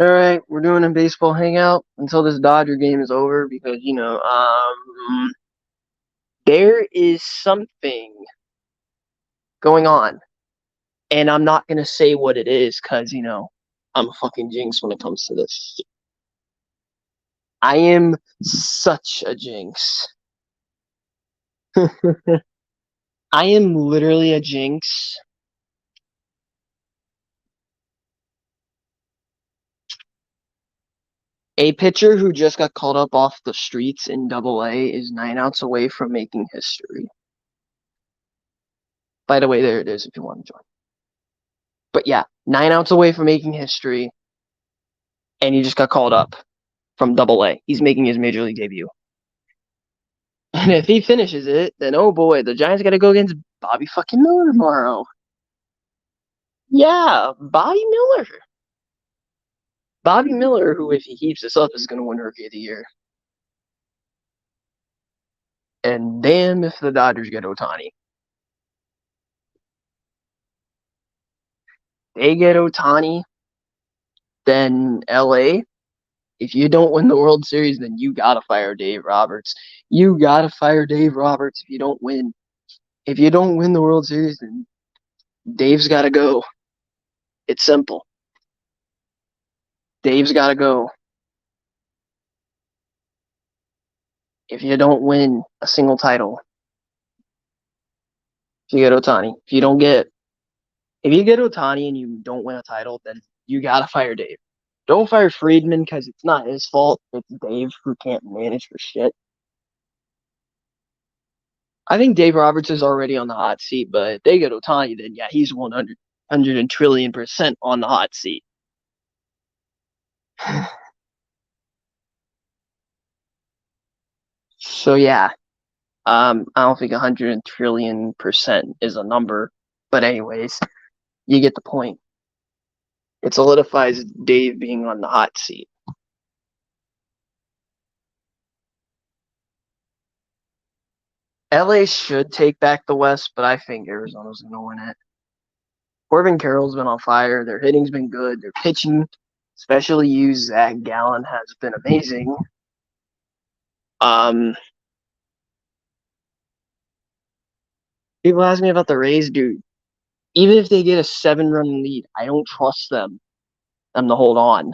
All right, we're doing a baseball hangout until this Dodger game is over because there is something going on, and I'm not gonna say what it is because I'm a fucking jinx when it comes to this. I am such a jinx. I am literally a jinx. A pitcher who just got called up off the streets in Double A is 9 outs away from making history. By the way, there it is if you want to join. But yeah, 9 outs away from making history, and he just got called up from Double A. He's making his major league debut. And if he finishes it, then oh boy, the Giants got to go against Bobby fucking Miller tomorrow. Yeah, Bobby Miller. Bobby Miller, who, if he keeps this up, is going to win Rookie of the Year. And damn if the Dodgers get Ohtani. They get Ohtani, then LA. If you don't win the World Series, then you got to fire Dave Roberts. You got to fire Dave Roberts if you don't win. If you don't win the World Series, then Dave's got to go. It's simple. Dave's got to go. If you don't win a single title, if you get Ohtani, if you get Ohtani and you don't win a title, then you gotta fire Dave. Don't fire Friedman because it's not his fault. It's Dave who can't manage for shit. I think Dave Roberts is already on the hot seat, but if they get Ohtani, then yeah, he's 100 and trillion% on the hot seat. So yeah, I don't think 100 trillion% is a number, but anyways, you get the point. It solidifies Dave being on the hot seat. LA should take back the West, but I think Arizona's going to win it. Corbin Carroll's been on fire. Their hitting's been good. Their pitching, especially you, Zach Gallen, has been amazing. Um, People ask me about the Rays, dude. Even if they get a 7-run lead, I don't trust them to hold on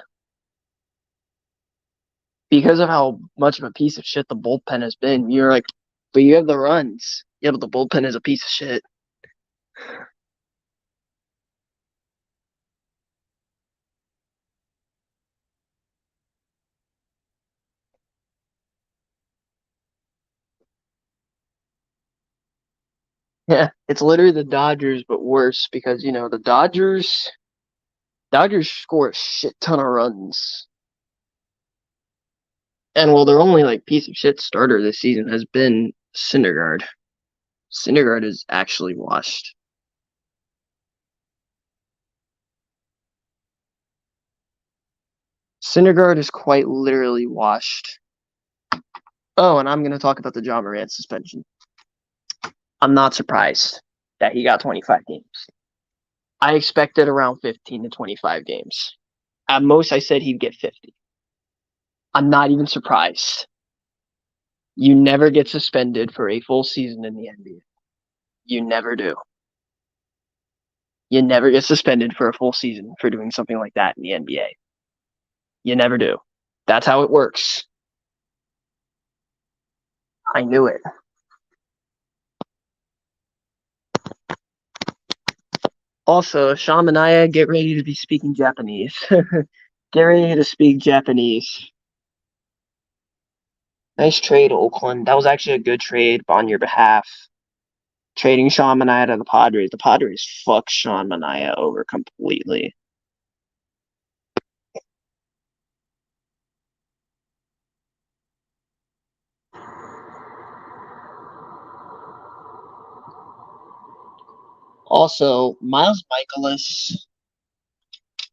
because of how much of a piece of shit the bullpen has been. You're like, but you have the runs. Yeah, but the bullpen is a piece of shit. Yeah, it's literally the Dodgers, but worse because the Dodgers score a shit ton of runs. And well, their only piece of shit starter this season has been Syndergaard. Syndergaard is actually washed. Syndergaard is quite literally washed. Oh, and I'm going to talk about the John Morant suspension. I'm not surprised that he got 25 games. I expected around 15 to 25 games. At most, I said he'd get 50. I'm not even surprised. You never get suspended for a full season in the NBA. You never do. You never get suspended for a full season for doing something like that in the NBA. You never do. That's how it works. I knew it. Also, Shamanaya, get ready to be speaking Japanese. Get ready to speak Japanese. Nice trade, Oakland. That was actually a good trade on your behalf. Trading Sean Manaea to the Padres. The Padres fucked Sean Manaea over completely. Also, Miles Michaelis.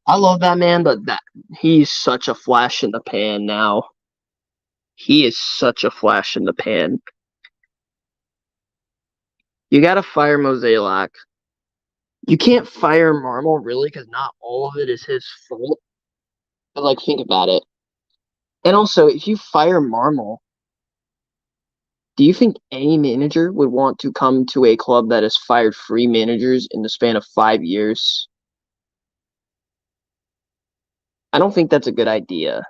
I love that man, but he's such a flash in the pan now. He is such a flash in the pan. You gotta fire Mozeliak. You can't fire Marmol really because not all of it is his fault. But like, think about it. And also, if you fire Marmol, do you think any manager would want to come to a club that has fired 3 managers in the span of 5 years? I don't think that's a good idea.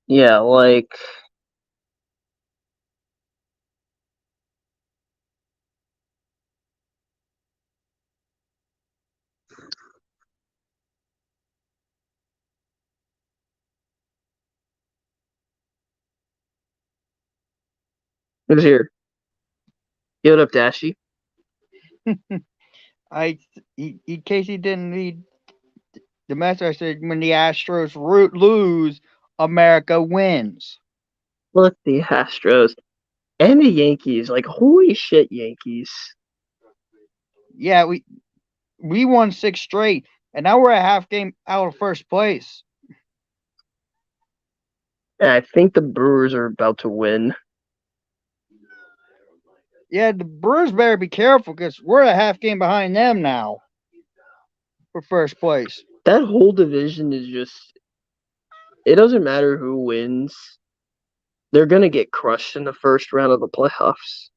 Yeah, like, who's here? Give it up, Dashy. In case he didn't read the message, I said when the Astros lose, America wins. Look, the Astros and the Yankees. Like, holy shit, Yankees. Yeah, we won 6 straight, and now we're a half game out of first place. And I think the Brewers are about to win. Yeah, the Brewers better be careful because we're a half game behind them now for first place. That whole division is just. It doesn't matter who wins. They're going to get crushed in the first round of the playoffs.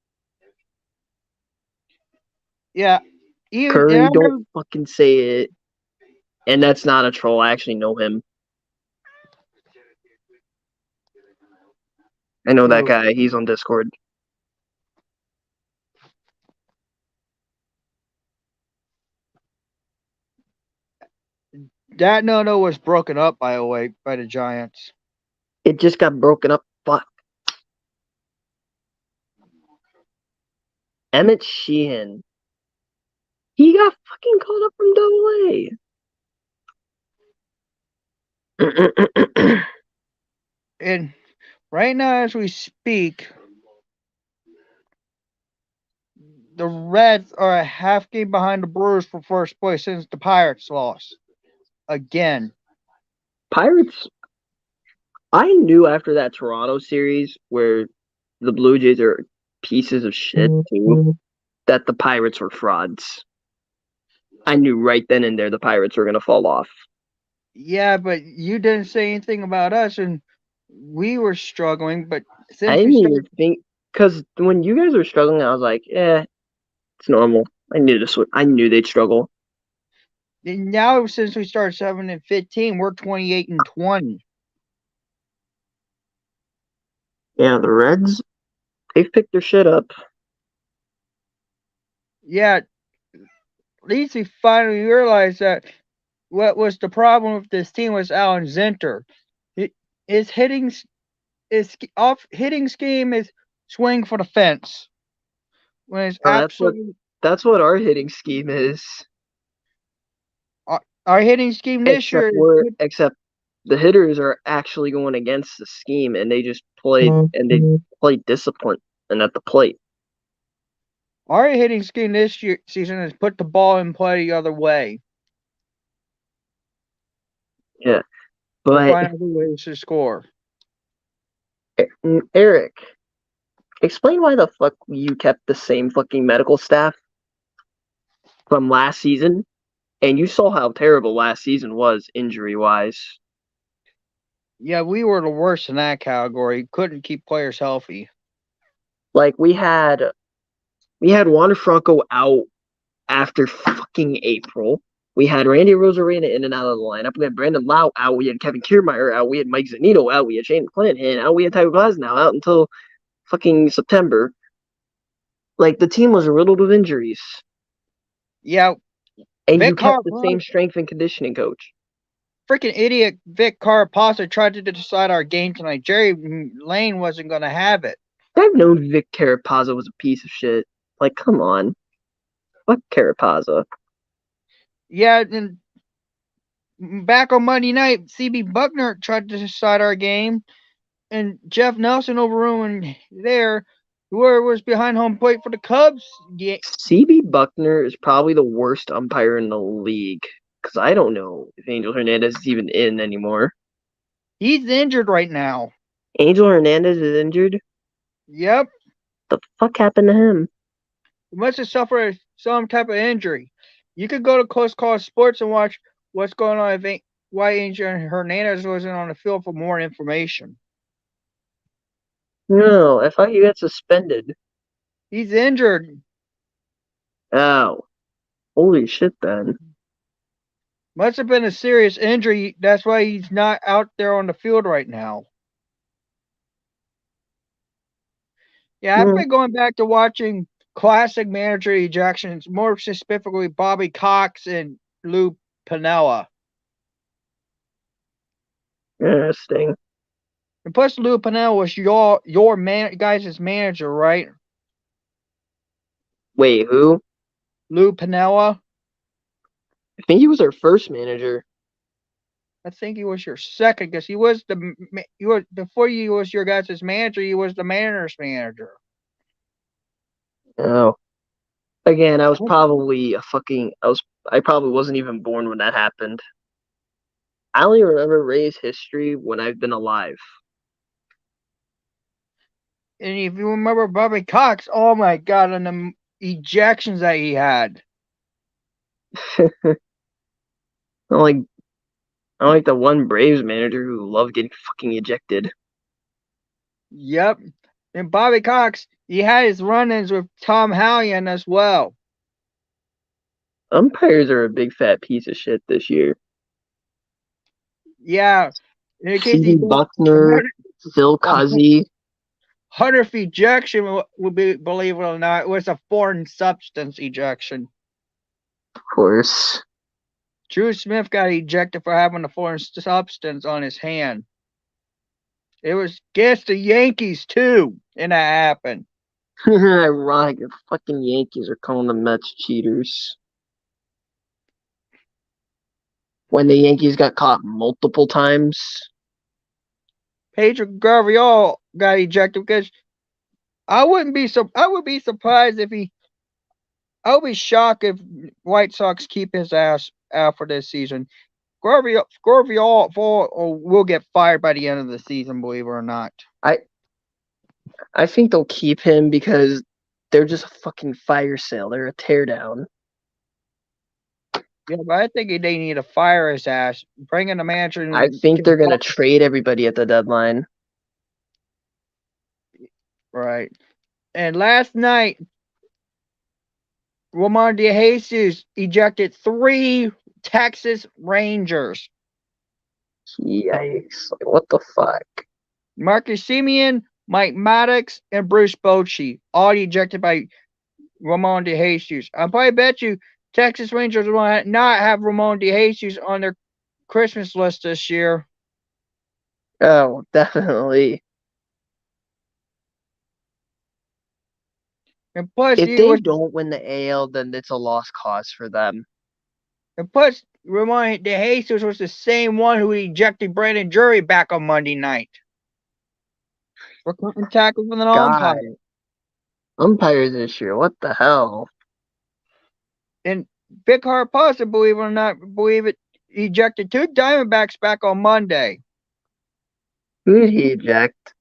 Yeah, even Curry, yeah, don't fucking say it. And that's not a troll. I actually know him. I know that guy. He's on Discord. that no was broken up by the way by the Giants. It just got broken up. Fuck. Emmett Sheehan. He got fucking called up from Double A. And right now, as we speak, the Reds are a half game behind the Brewers for first place since the Pirates lost again. Pirates. I knew after that Toronto series where the Blue Jays are pieces of shit too, that the Pirates were frauds. I knew right then and there the Pirates were gonna fall off. Yeah, but you didn't say anything about us, and we were struggling. But I since we didn't started, even think because when you guys were struggling, I was like, "Yeah, it's normal." I knew they'd struggle. now since we started 7-15, we're 28-20. Yeah, the Reds, they've picked their shit up. Yeah, at least we finally realized that what was the problem with this team was Alan Zinter. His his off hitting scheme is swing for the fence. When it's Oh, absolutely that's what our hitting scheme is. our hitting scheme this year is good. Except the hitters are actually going against the scheme and they play discipline and at the plate. Our hitting scheme this year season is put the ball in play the other way Yeah. or But find other ways to score. Eric, explain why the fuck you kept the same fucking medical staff from last season, and you saw how terrible last season was injury wise. Yeah, we were the worst in that category. Couldn't keep players healthy. Like we had Wander Franco out after fucking April. We had Randy Rosarena in and out of the lineup. We had Brandon Lau out. We had Kevin Kiermaier out. We had Mike Zanito out. We had Shane McClanahan out. We had Tyler Glasnow out until fucking September. Like the team was riddled with injuries. Yeah, And you Vic kept the Carapaz, same strength and conditioning coach. freaking idiot Vic Carapaz tried to decide our game tonight. Jerry Lane wasn't going to have it. I've known Vic Carapazza was a piece of shit. Like, come on. Fuck Carapazza. Yeah, and back on Monday night, CB Buckner tried to decide our game, and Jeff Nelson overruled there, whoever was behind home plate for the Cubs. Yeah, CB Buckner is probably the worst umpire in the league because I don't know if Angel Hernandez is even in anymore. he's injured right now. Angel Hernandez is injured. Yep, The fuck happened to him? he must have suffered some type of injury. You could go to Close Call Sports and watch what's going on if why Angel Hernandez wasn't on the field for more information. No, I thought he got suspended. He's injured. Ow. Holy shit, then. Must have been a serious injury. That's why he's not out there on the field right now. Yeah, I've Hmm. been going back to watching classic manager ejections, more specifically Bobby Cox and Lou Piniella. Interesting. And plus, Lou Piniella was your guys' manager, right? Wait, who? Lou Piniella. I think he was our first manager. I think he was your second because he was before he was your guys' manager. He was the manager's manager. Oh. Again, I was probably I probably wasn't even born when that happened. I only remember Ray's history when I've been alive. And if you remember Bobby Cox, oh my god, and the ejections that he had. I don't like I don't like the one Braves manager who loved getting fucking ejected. Yep. And Bobby Cox, he had his run-ins with Tom Hallion as well. Umpires are a big fat piece of shit this year. Yeah. In case he CB Buckner, Phil Cuzzy. 100th ejection would be, believe it or not, it was a foreign substance ejection. Of course. Drew Smith got ejected for having a foreign substance on his hand. It was against the Yankees too, and that happened. Ironic, the fucking Yankees are calling the Mets cheaters. When the Yankees got caught multiple times. Pedro Gaviol got ejected because I would be surprised if he. I would be shocked if White Sox keep his ass out for this season. Gaviol will get fired by the end of the season, believe it or not. I think they'll keep him because they're just a fucking fire sale. They're a teardown. Yeah, but I think they need to fire his ass. Bring in a manager. I think they're gonna trade everybody at the deadline. Right. And last night, Ramon DeJesus ejected 3 Texas Rangers. Yikes. Like, what the fuck? Marcus Semien, Mike Maddox, and Bruce Bochy, all ejected by Ramon DeJesus. I probably bet you Texas Rangers will not have Ramon DeJesus on their Christmas list this year. Oh, definitely. And plus, If they don't win the AL, then it's a lost cause for them. And plus, Ramon DeJesus was the same one who ejected Brandon Drury back on Monday night for cutting tackle with an umpire. Umpires this year, what the hell? And Vic Harpasa, believe it or not, ejected 2 Diamondbacks back on Monday. Who did he eject?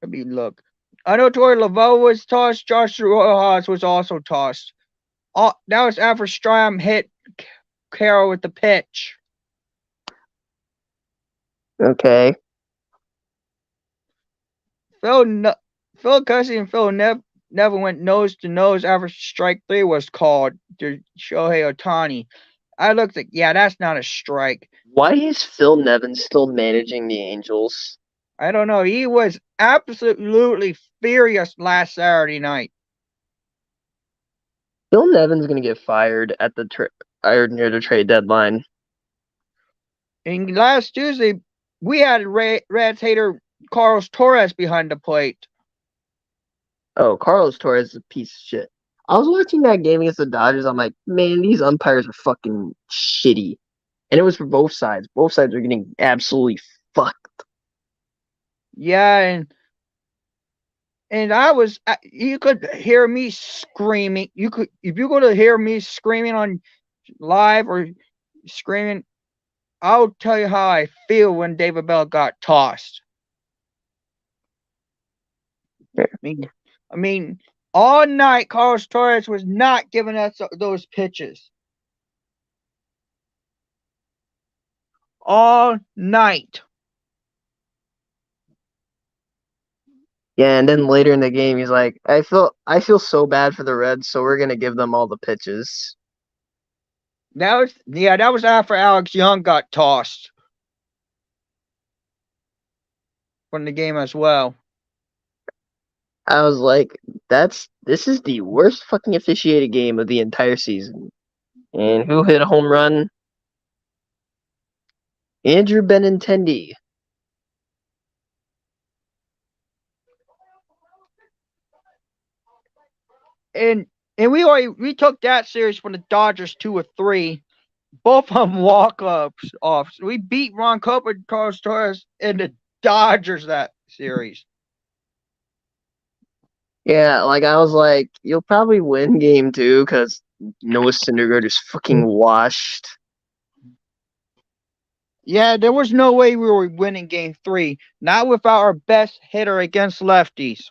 Let me look. I know Torey Laveau was tossed. Josh Rojas was also tossed. That was after Strom hit Carroll with the pitch. Okay. Phil Cuzzy and Phil Nevin went nose to nose after strike 3 was called to Shohei Ohtani. I looked like, yeah, that's not a strike. Why is Phil Nevin still managing the Angels? I don't know. He was absolutely furious last Saturday night. Phil Nevin's gonna get fired at the near the trade deadline. And last Tuesday, we had Reds hater Carlos Torres behind the plate. Oh, Carlos Torres is a piece of shit. I was watching that game against the Dodgers. I'm like, man, these umpires are fucking shitty. And it was for both sides. Both sides are getting absolutely fucked. Yeah, and you could hear me screaming. If you could hear me screaming on live or screaming, I'll tell you how I feel when David Bell got tossed. Yeah. I mean, all night Carlos Torres was not giving us those pitches. All night. Yeah, and then later in the game, he's like, I feel so bad for the Reds, so we're gonna give them all the pitches. That was after Alex Young got tossed from the game as well. I was like, this is the worst fucking officiated game of the entire season. And who hit a home run? Andrew Benintendi. And we took that series from the Dodgers 2-3. Both of them walk-ups off. So we beat Ron Cooper and Carlos Torres and the Dodgers that series. Yeah, like I was like, you'll probably win game 2 because Noah Syndergaard is fucking washed. Yeah, there was no way we were winning game 3. Not without our best hitter against lefties.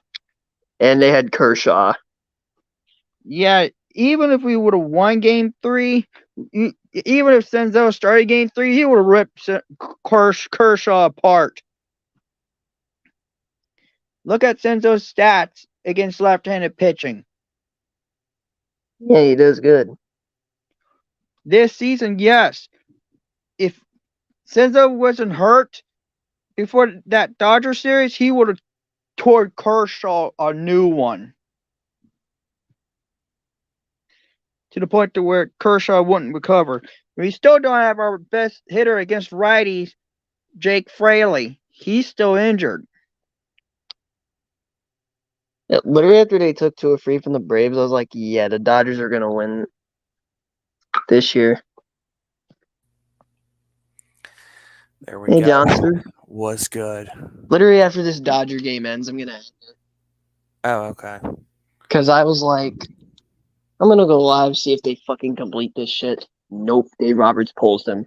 And they had Kershaw. Yeah, even if we would have won game 3, even if Senzel started game 3, he would have ripped Kershaw apart. Look at Senzel's stats against left-handed pitching. Yeah, he does good. This season, yes. If Senzo wasn't hurt before that Dodger series, he would have tore Kershaw a new one. To the point to where Kershaw wouldn't recover. We still don't have our best hitter against righties, Jake Fraley. He's still injured. Yeah, literally after they took 2-3 from the Braves, I was like, yeah, the Dodgers are gonna win this year. There we Hey, go. Johnster. Was good. Literally after this Dodger game ends, I'm gonna end it. Oh, okay. Because I was like, I'm gonna go live, see if they fucking complete this shit. Nope, Dave Roberts pulls them.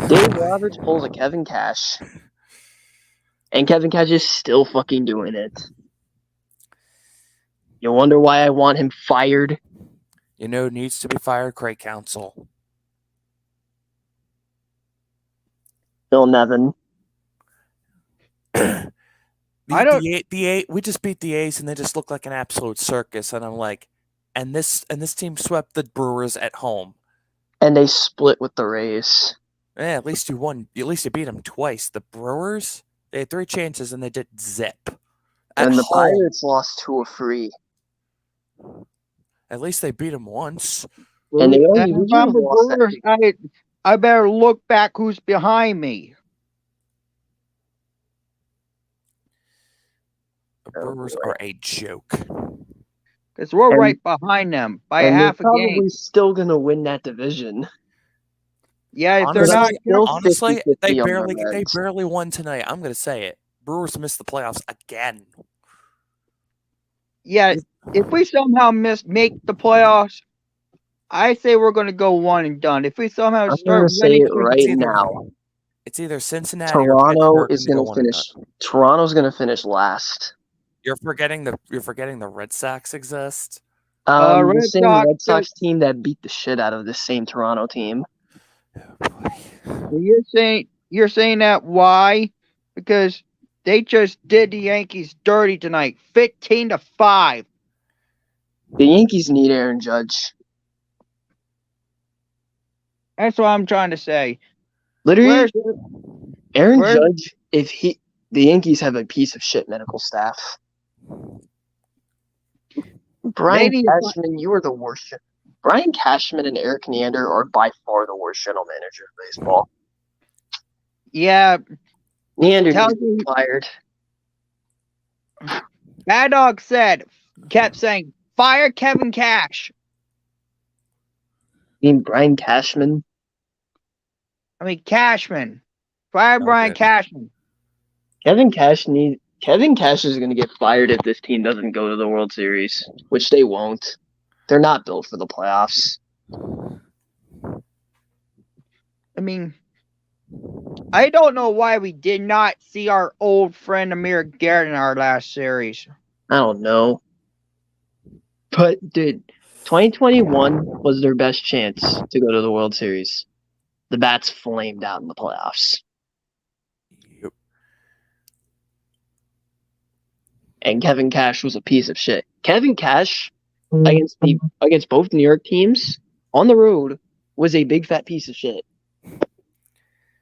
Dave Roberts pulls a Kevin Cash. And Kevin Cash is still fucking doing it. You wonder why I want him fired? You know, needs to be fired. Craig Counsell. Phil Nevin. We just beat the A's and they just look like an absolute circus. And I'm like, and this team swept the Brewers at home. And they split with the Rays. Yeah, at least you won. At least you beat them twice. The Brewers, they had 3 chances and they did zip. And the Pirates lost 2-3. At least they beat them once. And they only lost that. I better look back who's behind me. The Brewers are a joke. Because we're right behind them by half a game. They're probably still gonna win that division. Yeah, if honestly, they barely won tonight. I'm gonna say it. Brewers missed the playoffs again. Yeah, if we somehow make the playoffs, I say we're gonna go one and done. If we somehow start winning, right now, it's either Cincinnati Toronto is gonna finish. Toronto's gonna finish last. You're forgetting the Red Sox exist. The same Red Sox team that beat the shit out of this same Toronto team. You're saying that why? Because they just did the Yankees dirty tonight, 15-5. The Yankees need Aaron Judge. That's what I'm trying to say. Literally, Aaron Judge. The Yankees have a piece of shit medical staff. Brian Cashman, you are the worst. Brian Cashman and Eric Neander are by far the worst general manager of baseball. Yeah. Neander needs to be fired. Bad Dog kept saying, fire Kevin Cash. mean Brian Cashman? I mean, Cashman. Fire Brian Okay. Cashman. Kevin Cash is going to get fired if this team doesn't go to the World Series, which they won't. They're not built for the playoffs. I mean, I don't know why we did not see our old friend Amir Garrett in our last series. I don't know. But, dude, 2021 was their best chance to go to the World Series. The Bats flamed out in the playoffs. Yep. And Kevin Cash was a piece of shit. Kevin Cash against both New York teams on the road was a big fat piece of shit.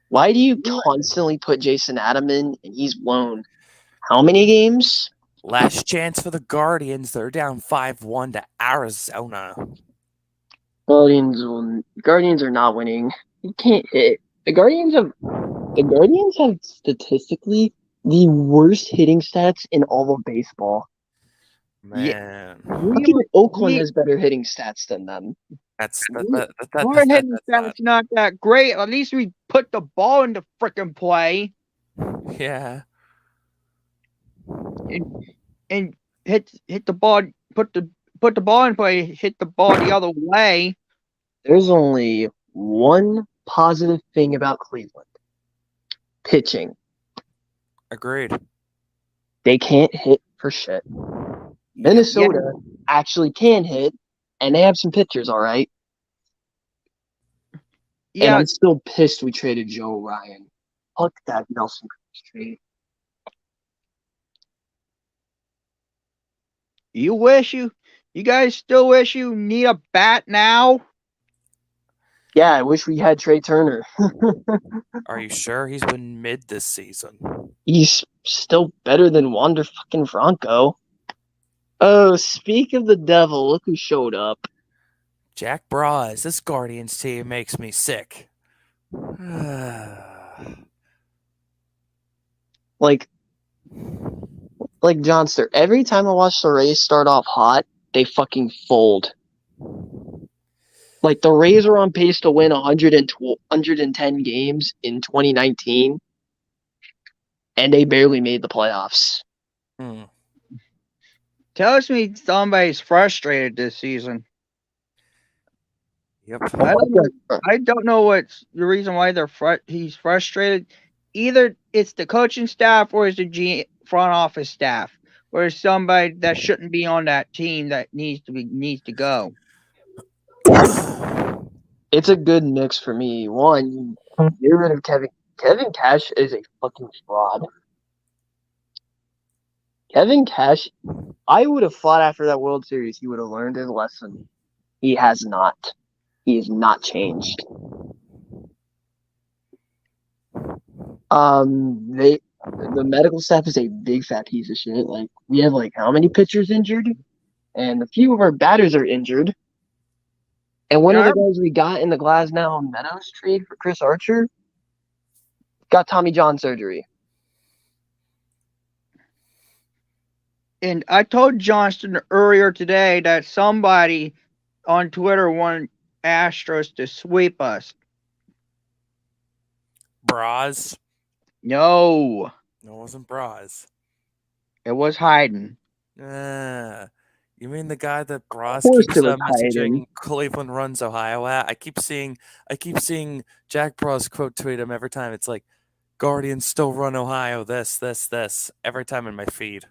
Why do you constantly put Jason Adam in and he's won how many games? Last chance for the Guardians. They're down 5-1 to Arizona. Guardians are not winning. You can't hit. The Guardians have statistically the worst hitting stats in all of baseball. Man, Fucking Oakland has better hitting stats than them. Our hitting stats not that great. At least we put the ball into frickin' play. Yeah. And hit the ball, put the ball in play, hit the ball the other way. There's only one positive thing about Cleveland. Pitching. Agreed. They can't hit for shit. Minnesota actually can hit, and they have some pitchers, all right? Yeah. And I'm still pissed we traded Joe Ryan. Fuck that Nelson Cruz trade. You guys still wish you need a bat now? Yeah, I wish we had Trey Turner. Are you sure he's been mid this season? He's still better than Wander fucking Franco. Oh, speak of the devil, look who showed up. Jack Braz. This Guardians team makes me sick. Like Johnster, every time I watch the Rays start off hot, they fucking fold. Like, the Rays are on pace to win 110 games in 2019, and they barely made the playoffs. Tells me somebody's frustrated this season. Yep. I don't know what's the reason why he's frustrated. Either it's the coaching staff or it's the front office staff, or it's somebody that shouldn't be on that team that needs to go. It's a good mix for me. One, get rid of Kevin. Kevin Cash is a fucking fraud. Kevin Cash, I would have thought after that World Series he would have learned his lesson. He has not. He has not changed. The medical staff is a big fat piece of shit. Like, we have how many pitchers injured, and a few of our batters are injured. And one of the guys we got in the Glasnow Meadows trade for Chris Archer got Tommy John surgery. And I told Johnston earlier today that somebody on Twitter wanted Astros to sweep us. Braz? No. No, it wasn't Braz. It was Hayden. You mean the guy that Braz keeps messaging Cleveland runs Ohio at? I keep seeing Jack Braz quote tweet him every time. It's like, Guardians still run Ohio, this, every time in my feed.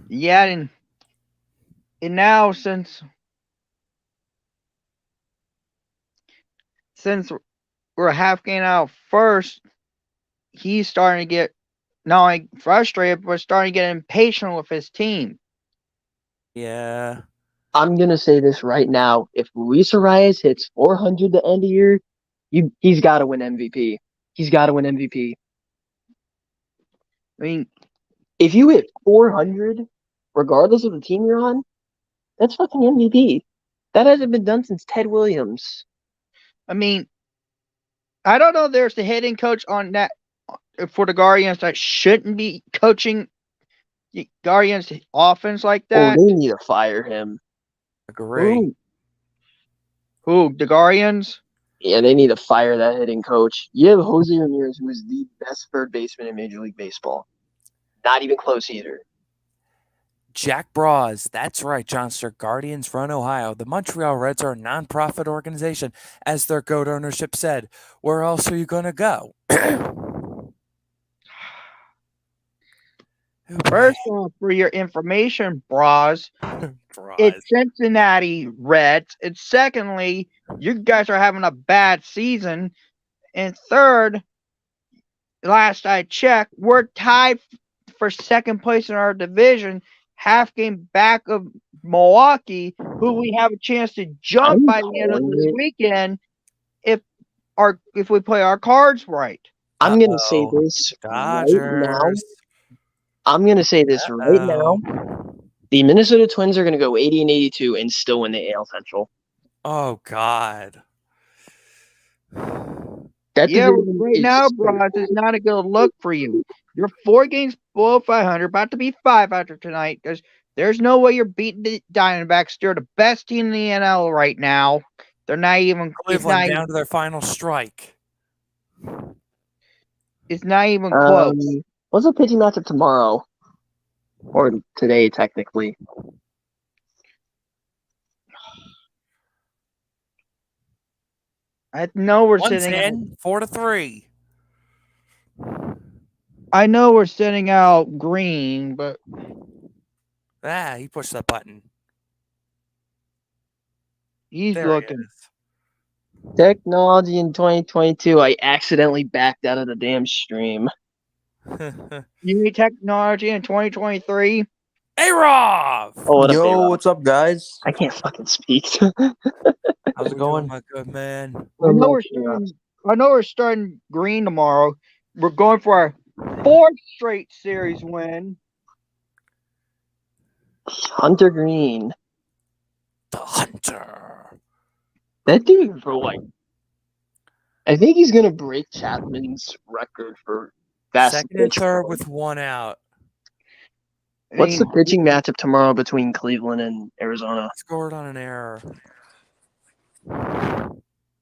Yeah, and now since we're half game out first, he's starting to get not only frustrated, but starting to get impatient with his team. Yeah. I'm going to say this right now. If Luis Arias hits 400 the end of the year, he's got to win MVP. He's got to win MVP. I mean, if you hit 400, regardless of the team you're on, that's fucking MVP. That hasn't been done since Ted Williams. I mean, I don't know. There's the hitting coach on that for the Guardians that shouldn't be coaching the Guardians offense like that. Oh, they need to fire him. Agree. Who? The Guardians? Yeah, they need to fire that hitting coach. You have Jose Ramirez, who is the best third baseman in Major League Baseball. Not even close either. Jack Bras, that's right, Johnster. Guardians run Ohio. The Montreal Reds are a nonprofit organization, as their goat ownership said. Where else are you going to go? First off, for your information, Bras, Bras. it's Cincinnati Reds. And secondly, you guys are having a bad season. And third, last I checked, we're tied for second place in our division, half game back of Milwaukee, who we have a chance to jump by the end of this weekend if we play our cards right. I'm gonna say this Dodgers. right now. I'm gonna say this right now. The Minnesota Twins are gonna go 80-82 and still win the AL Central. Oh God. That Yeah, division right is now, so Bros, cool. is not a good look for you. You're 4 games below 500, about to be 500 tonight. There's no way you're beating the Diamondbacks. They're the best team in the NL right now. They're not even. Cleveland down to their final strike. It's not even close. What's the pitching matchup tomorrow? Or today, technically. I know we're One's sitting in 4-3. I know we're sending out Green, but He pushed that button. he's There looking. he is. Technology in 2022. I accidentally backed out of the damn stream. You need technology in 2023? A-Rob! Oh, what up, Yo, A-Rob? what's up, guys? I can't fucking speak. How's it Doing, going? my good man? I know we're starting Green tomorrow. We're going for our 4th straight series win. Hunter Green. The Hunter. That dude, bro, like, I think he's gonna break Chapman's record for fastest Second and pitch. third with 1 out. What's the pitching matchup tomorrow between Cleveland and Arizona? Scored on an error.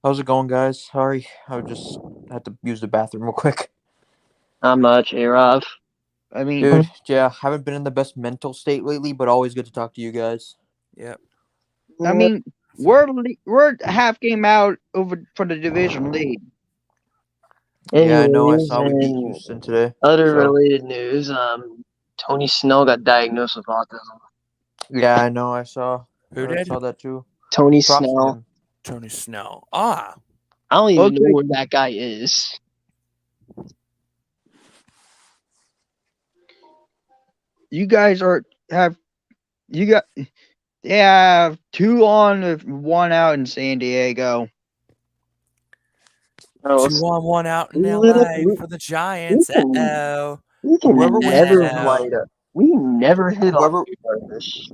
How's it going, guys? Sorry, I just had to use the bathroom real quick. Not much, A-Rob. I mean, Dude, yeah, haven't been in the best mental state lately, but always good to talk to you guys. Yep. I mean, we're half game out over for the division lead. Yeah, I know. I Anyways, saw we beat and Houston today. other so- related news, Tony Snell got diagnosed with autism. Yeah, I know. I saw. Who I did? saw that too. Tony Props to Snell. him. Tony Snell. I don't even Okay. know where that guy is. You guys have 2 on with 1 out in San Diego. Oh, 2 on 1 out in Little- LA for the Giants. we can- Uh-oh. we can Whoever wins never this NL light up. We never hit Whoever- off this.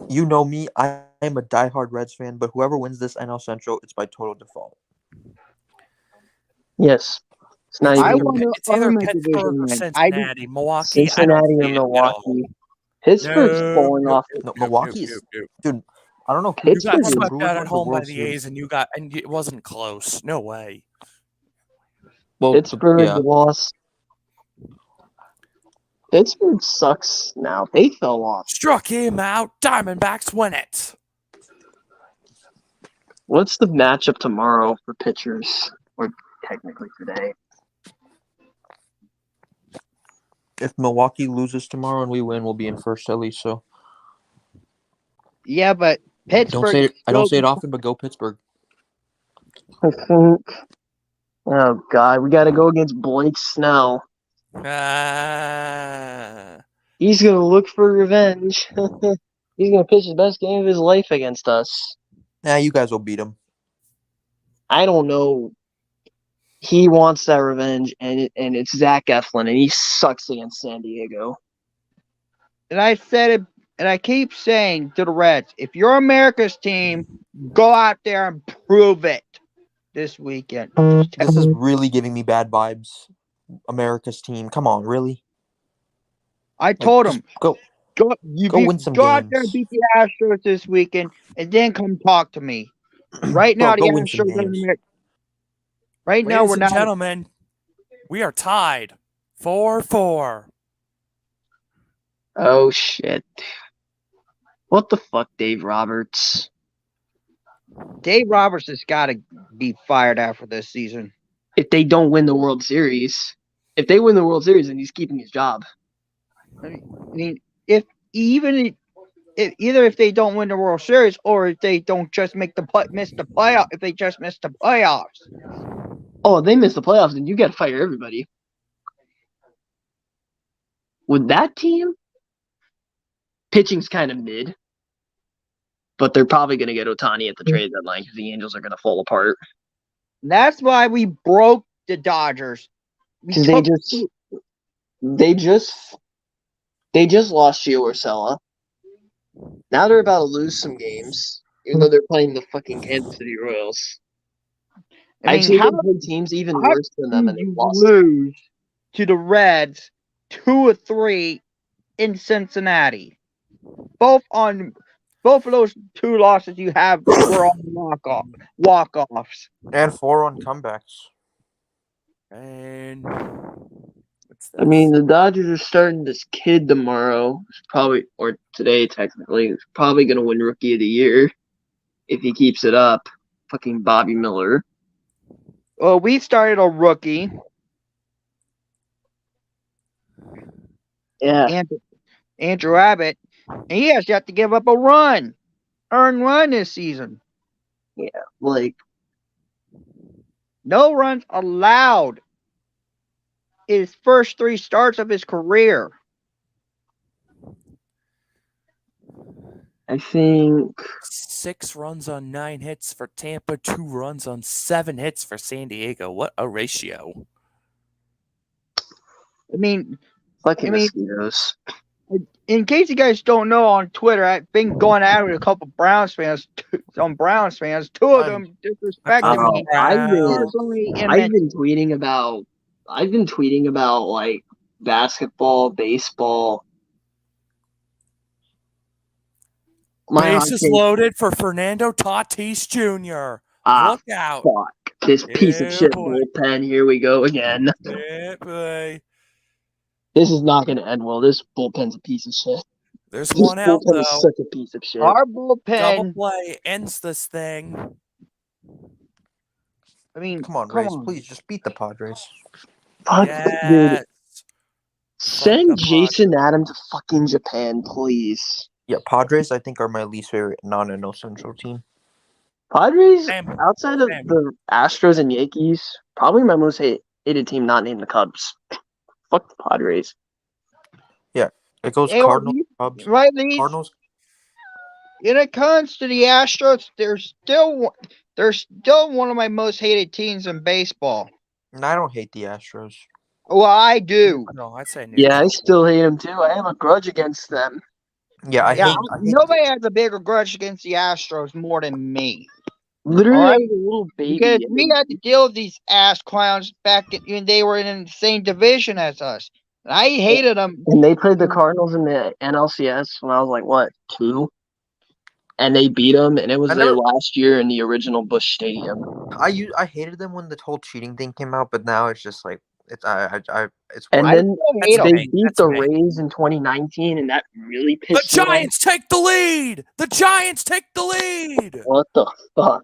You know me. I am a diehard Reds fan, but whoever wins this NL Central, it's by total default. Yes. It's not I even want to It's either earn a Pittsburgh division or win. Cincinnati. Milwaukee. I don't Cincinnati see or it at Milwaukee. all. Pittsburgh's No, falling no, off. No, Milwaukee is, dude. I don't know. You Pittsburgh got is swept Brewers out won at the home by World the Series. A's, and it wasn't close. No way. Well, Pittsburgh yeah. lost. Pittsburgh sucks now. They fell off. Struck him out. Diamondbacks win it. What's the matchup tomorrow for pitchers? Or technically today. If Milwaukee loses tomorrow and we win, we'll be in first at least. So Yeah, but Pittsburgh. I don't say it often, but go Pittsburgh. I think. Oh God, we got to go against Blake Snell. He's gonna look for revenge. He's gonna pitch the best game of his life against us. Nah, you guys will beat him. I don't know. He wants that revenge, and it's Zach Eflin, and he sucks against San Diego. And I said it, and I keep saying to the Reds, if you're America's team, go out there and prove it this weekend. This is really giving me bad vibes. America's team. Come on, really? I told him, Go. Go win some go out there and games. beat the Astros this weekend, and then come talk to me. Right now, Bro, the go win some Astros. games. Right now, Ladies we're and not. gentlemen, we are tied 4-4. Oh shit. What the fuck, Dave Roberts? Dave Roberts has got to be fired after this season. If they don't win the World Series, if they win the World Series, then he's keeping his job. I mean, either if they don't win the World Series or if they don't just miss the playoff, if they just miss the playoffs. Oh, if they miss the playoffs, then you got to fire everybody. With that team, pitching's kind of mid, but they're probably going to get Ohtani at the trade deadline because the Angels are going to fall apart. That's why we broke the Dodgers. Because they just lost Gio Urshela. Now they're about to lose some games, even though they're playing the fucking Kansas City Royals. I've seen them play teams even worse than them, and they lost. Lose to the Reds 2-3 in Cincinnati. Both of those two losses you have were on walk-offs. And 4 on comebacks. And what's I mean, the Dodgers are starting this kid tomorrow. Or today, technically. He's probably going to win Rookie of the Year if he keeps it up. Fucking Bobby Miller. Well, we started a rookie. Yeah. Andrew Abbott, and he has yet to give up a earned run this season. Yeah, like no runs allowed. His first 3 starts of his career. I think 6 runs on 9 hits for Tampa, 2 runs on 7 hits for San Diego. What a ratio! fucking mosquitoes. In case you guys don't know, on Twitter, I've been going at it with a couple Browns fans. Some Browns fans, 2 of them disrespected me. I've been tweeting about like basketball, baseball. Bases loaded for Fernando Tatis Jr. Look out! Fuck this piece of shit bullpen. Here we go again. Yeah, boy. This is not going to end well. This bullpen's a piece of shit. There's one out though. Is such a piece of shit. Our bullpen double play ends this thing. I mean, come on, Rays, please just beat the Padres. Fuck, yes. dude. Send Jason Adams to fucking Japan, please. Yeah, Padres, I think, are my least favorite non-NL Central team. Padres, outside of the Astros and Yankees, probably my most hated team, not named the Cubs. Fuck the Padres. Yeah, it goes Cardinals, Cubs, right, Cardinals. When it comes to the Astros, they're still one of my most hated teams in baseball. And I don't hate the Astros. Well, I do. No, I'd say yeah, I still hate them too. I have a grudge against them. Yeah, I hate nobody has a bigger grudge against the Astros more than me. Literally, I was a little baby. Because we had to deal with these ass clowns back when they were in the same division as us. And I hated them. And they played the Cardinals in the NLCS when I was like, 2? And they beat them, and it was their last year in the original Busch Stadium. I hated them when the whole cheating thing came out, but now it's just like it's. And then they beat the Rays in 2019, and that really pissed me off. The Giants take the lead. The Giants take the lead. What the fuck?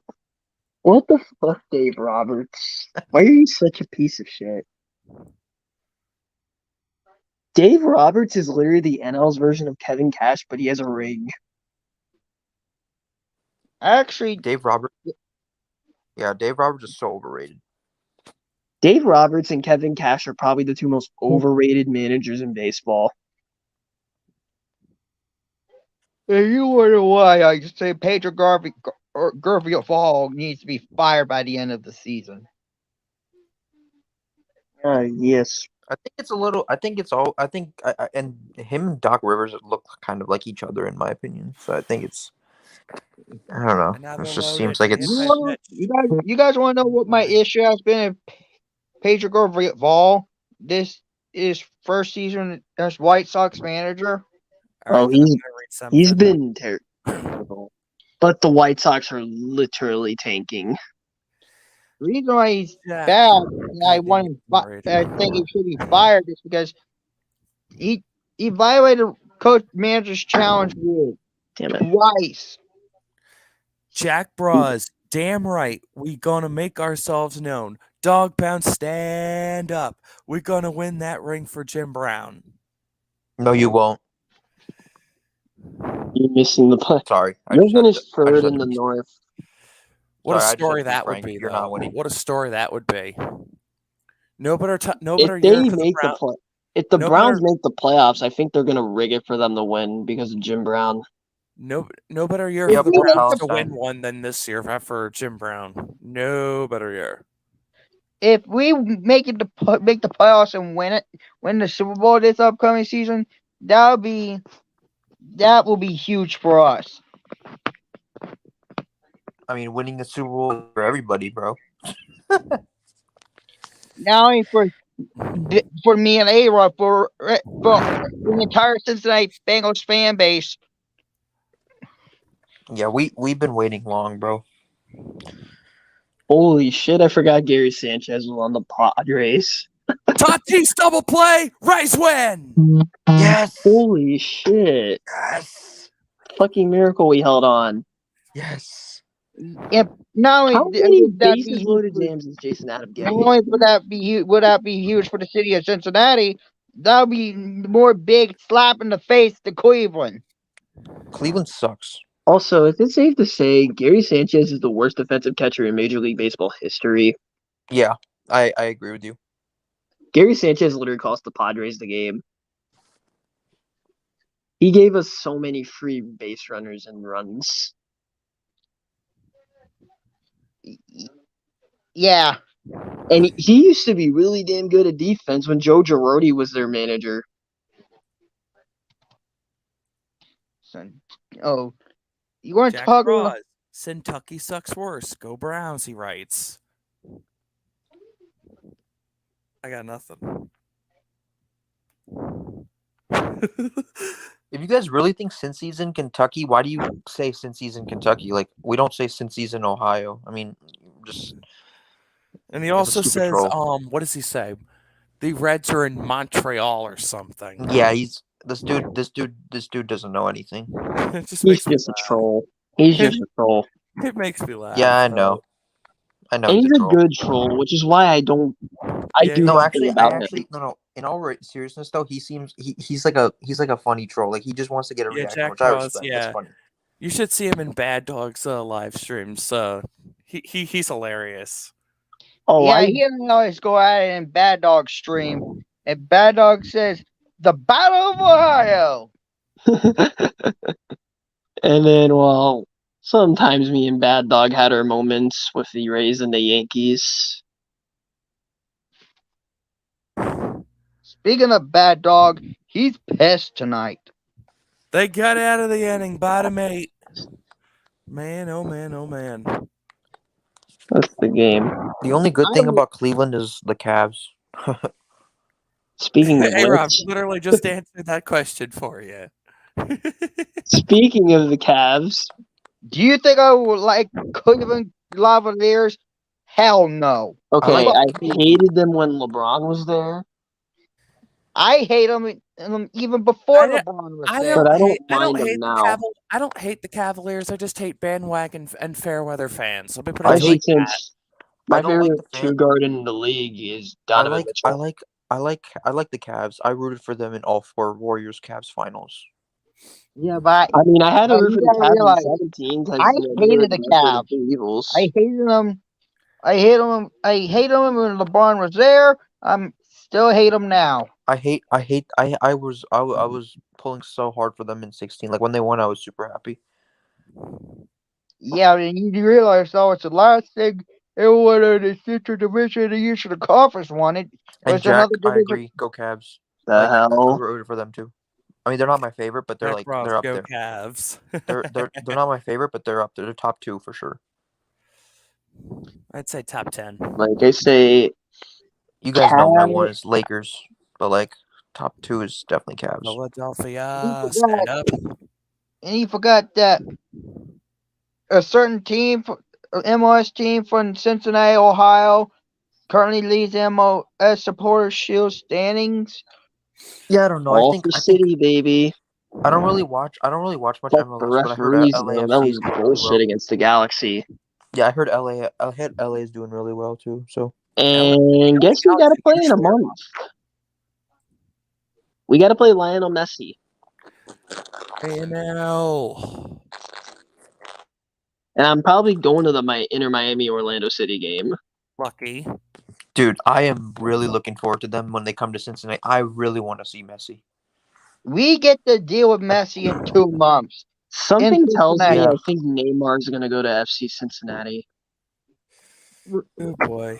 What the fuck, Dave Roberts? Why are you such a piece of shit? Dave Roberts is literally the NL's version of Kevin Cash, but he has a ring. Actually, Dave Roberts. Yeah, Dave Roberts is so overrated. Dave Roberts and Kevin Cash are probably the 2 most overrated managers in baseball. If you wonder why, I say Pedro Garfield needs to be fired by the end of the season. Yes. I think it's a little. I think it's all. I think and him and Doc Rivers look kind of like each other in my opinion. So I think it's. I don't know. It just seems like it's. You guys want to know what my issue has been? Pedro Garfield, this is first season as White Sox manager. Oh, then I'm gonna read something. he's been terrible. But the White Sox are literally tanking. The reason why he's Yeah. bad, I Continue. think he should be fired, is because he violated coach manager's challenge rule Damn it. twice. Jack Bros, damn right, we gonna make ourselves known. Dog Pound, stand up. We're gonna win that ring for Jim Brown. No, you won't. You're missing the play. Sorry. You're finished third in the North. What Sorry, a I just story had to be that would frank. be, You're though. not winning. What a story that would be. No better If year they for make the Browns. if the Browns make the playoffs, I think they're gonna rig it for them to win because of Jim Brown. No better year Yeah, for the poor Browns to Palestine. win one than this year for Jim Brown. No better year. If we make the playoffs and win the Super Bowl this upcoming season, that will be huge for us. I mean, winning the Super Bowl is for everybody, bro. Not only for me and A-Rod, for the entire Cincinnati Bengals fan base. Yeah, we've been waiting long, bro. Holy shit! I forgot Gary Sanchez was on the Padres. Tatis double play, Rays win. Yes. Holy shit! Yes. Fucking miracle we held on. Yes. If not only How would many that be bases huge loaded for- games is Jason Adam not getting? only would that be huge for the city of Cincinnati, that would be more big slap in the face to Cleveland. Cleveland sucks. Also, is it safe to say Gary Sanchez is the worst defensive catcher in Major League Baseball history? Yeah, I agree with you. Gary Sanchez literally cost the Padres the game. He gave us so many free base runners and runs. Yeah. And he used to be really damn good at defense when Joe Girardi was their manager. Oh, you weren't Jack talking Ross, about... Kentucky sucks worse. Go Browns, he writes. I got nothing. If you guys really think Cincy's in Kentucky, why do you say Cincy's in Kentucky? Like, we don't say Cincy's in Ohio. I mean, just... And he It's a also stupid says, troll. what does he say? The Reds are in Montreal or something. Yeah, this dude doesn't know anything. It just He's makes me just a laugh. troll. He's just a troll. It makes me laugh. Yeah, I know. And he's he's a a troll. good troll, which is why I do Yeah, nothing I about actually him. no. In all seriousness, though, he's like a funny troll. Like, he just wants to get a reaction, Jack which I Ross, respect. yeah. That's funny. You should see him in Bad Dogs live streams. He's hilarious. Oh, yeah, he doesn't always go at it in Bad Dog stream. And Bad Dog says, the Battle of Ohio. And then, well, sometimes me and Bad Dog had our moments with the Rays and the Yankees. Speaking of Bad Dog, he's pissed tonight. They got out of the inning, bottom 8. Man, oh man, oh man. That's the game. The only good thing about Cleveland is the Cavs. Speaking of Hey, Rob, which, literally just answered that question for you. speaking of the Cavs, Do you think I would like Cleveland Lavaliers? Hell no. okay, like I hated them when LeBron was there, I hate them even before LeBron was there. but I don't mind them now. I don't hate the Cavaliers. I just hate bandwagon and fair weather fans. Let me put it I like hate that. since my I don't like favorite the fan- two guard in the league is Donovan Mitchell. I like the Cavs. I rooted for them in all 4 Warriors Cavs finals. Yeah, but I mean, I had to Well, root you for the gotta Cavs realize, in 17 because I they were hated the the lesser of Cavs. the two evils. I hated them. I hated them when LeBron was there. I'm still hate them now. I was pulling so hard for them in 16. Like, when they won, I was super happy. Yeah, and you realize though it's the last thing everyone in the Central Division of the Eastern Conference wanted And was Jack, another I division. agree. Go Cavs. The I hell? rooted for them too. I mean, they're not my favorite, but they're Jack like Ross, they're up go there. Cavs. They're not my favorite, but they're up there. They're top 2 for sure. I'd say top 10. Like I say, You guys know my Cavs- one is Lakers, but like top 2 is definitely Cavs. Philadelphia, stand up. And you forgot that a certain team, MLS team from Cincinnati, Ohio, currently leads MLS Supporters Shield standings. Yeah, I don't know. All for City, baby. I don't really watch much Fuck the MLS, but I heard referees, though. LAFC That is was doing really bullshit well. against the Galaxy. Yeah, I heard LA is doing really well too. So, and guess we gotta play in a month. We gotta play Lionel Messi. Hey now. And I'm probably going to the Inter Miami Orlando City game. Lucky. dude, I am really looking forward to them when they come to Cincinnati. I really want to see Messi. We get to deal with Messi in 2 months. Something tells me Yeah. I think Neymar's gonna go to FC Cincinnati. Oh boy.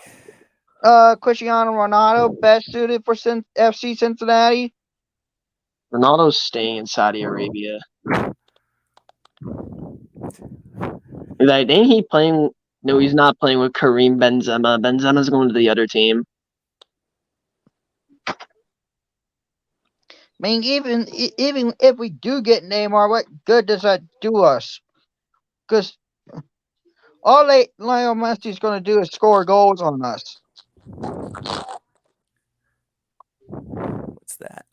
Cristiano Ronaldo best suited for FC Cincinnati. Ronaldo's staying in Saudi Arabia. Like, ain't he playing? No, he's not playing with Karim Benzema. Benzema's going to the other team. I mean, even if we do get Neymar, what good does that do us? Because all Lionel Messi is going to do is score goals on us. What's that?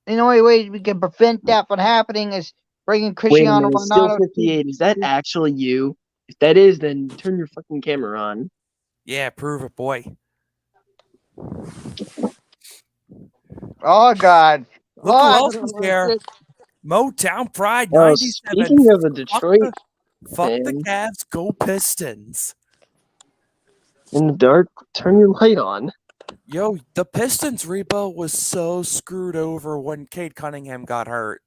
The only way we can prevent that from happening is bringing Wait a Cristiano minute, still Ronaldo. 58. Is that actually you? If that is, then turn your fucking camera on. Yeah, prove it, boy. Oh God! Look who else is there. Motown Pride 97. Speaking of a Detroit Fuck the fan, Cavs, go Pistons. in the dark, turn your light on. Yo, the Pistons repo was so screwed over when Cade Cunningham got hurt.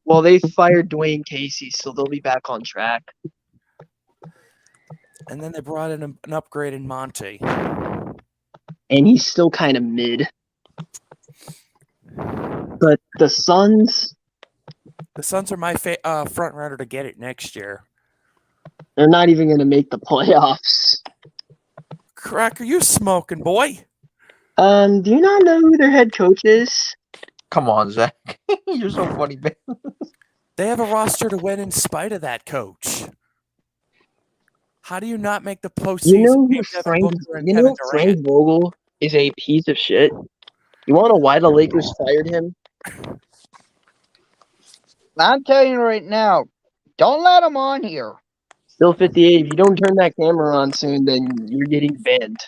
Well, they fired Dwayne Casey, so they'll be back on track. And then they brought in an upgrade in Monty. And he's still kind of mid. But the Suns, are my front runner to get it next year. they're not even going to make the playoffs. Cracker, you smoking, boy? Do you not know who their head coach is? Come on, Zach. You're so funny, man. They have a roster to win in spite of that coach. How do you not make the postseason? You know Frank Vogel is a piece of shit. You want to know why the Lakers fired him? I'm telling you right now, don't let him on here. Still 58. If you don't turn that camera on soon, then you're getting banned.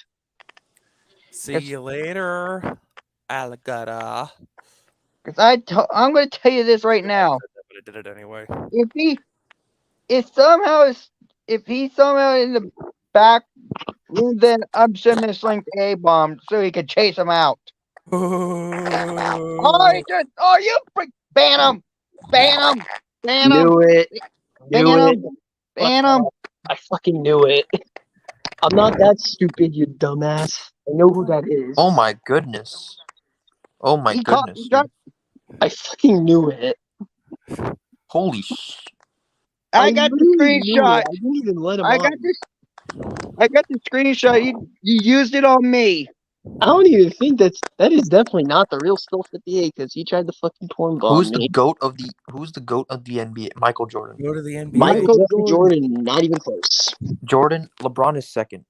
See you later, alligator. Because I'm going to tell you this right now. But I did it anyway. If he's somehow in the back room, then I'm sending this link to A-Bomb so he can chase him out. Ban him! Ban him! Ban him! Knew it. Ban him! I fucking knew it. I'm not that stupid, you dumbass. I know who that is. Oh my goodness. Oh my goodness. I fucking knew it. Holy sh! I got the screenshot. I didn't even let him I got the screenshot. You used it on me. I don't even think that is definitely not the real Still 58 because he tried to fucking porn bomb Who's me. the goat of the NBA? Michael Jordan. Go to the NBA. Michael Jordan, not even close. Jordan, LeBron is second.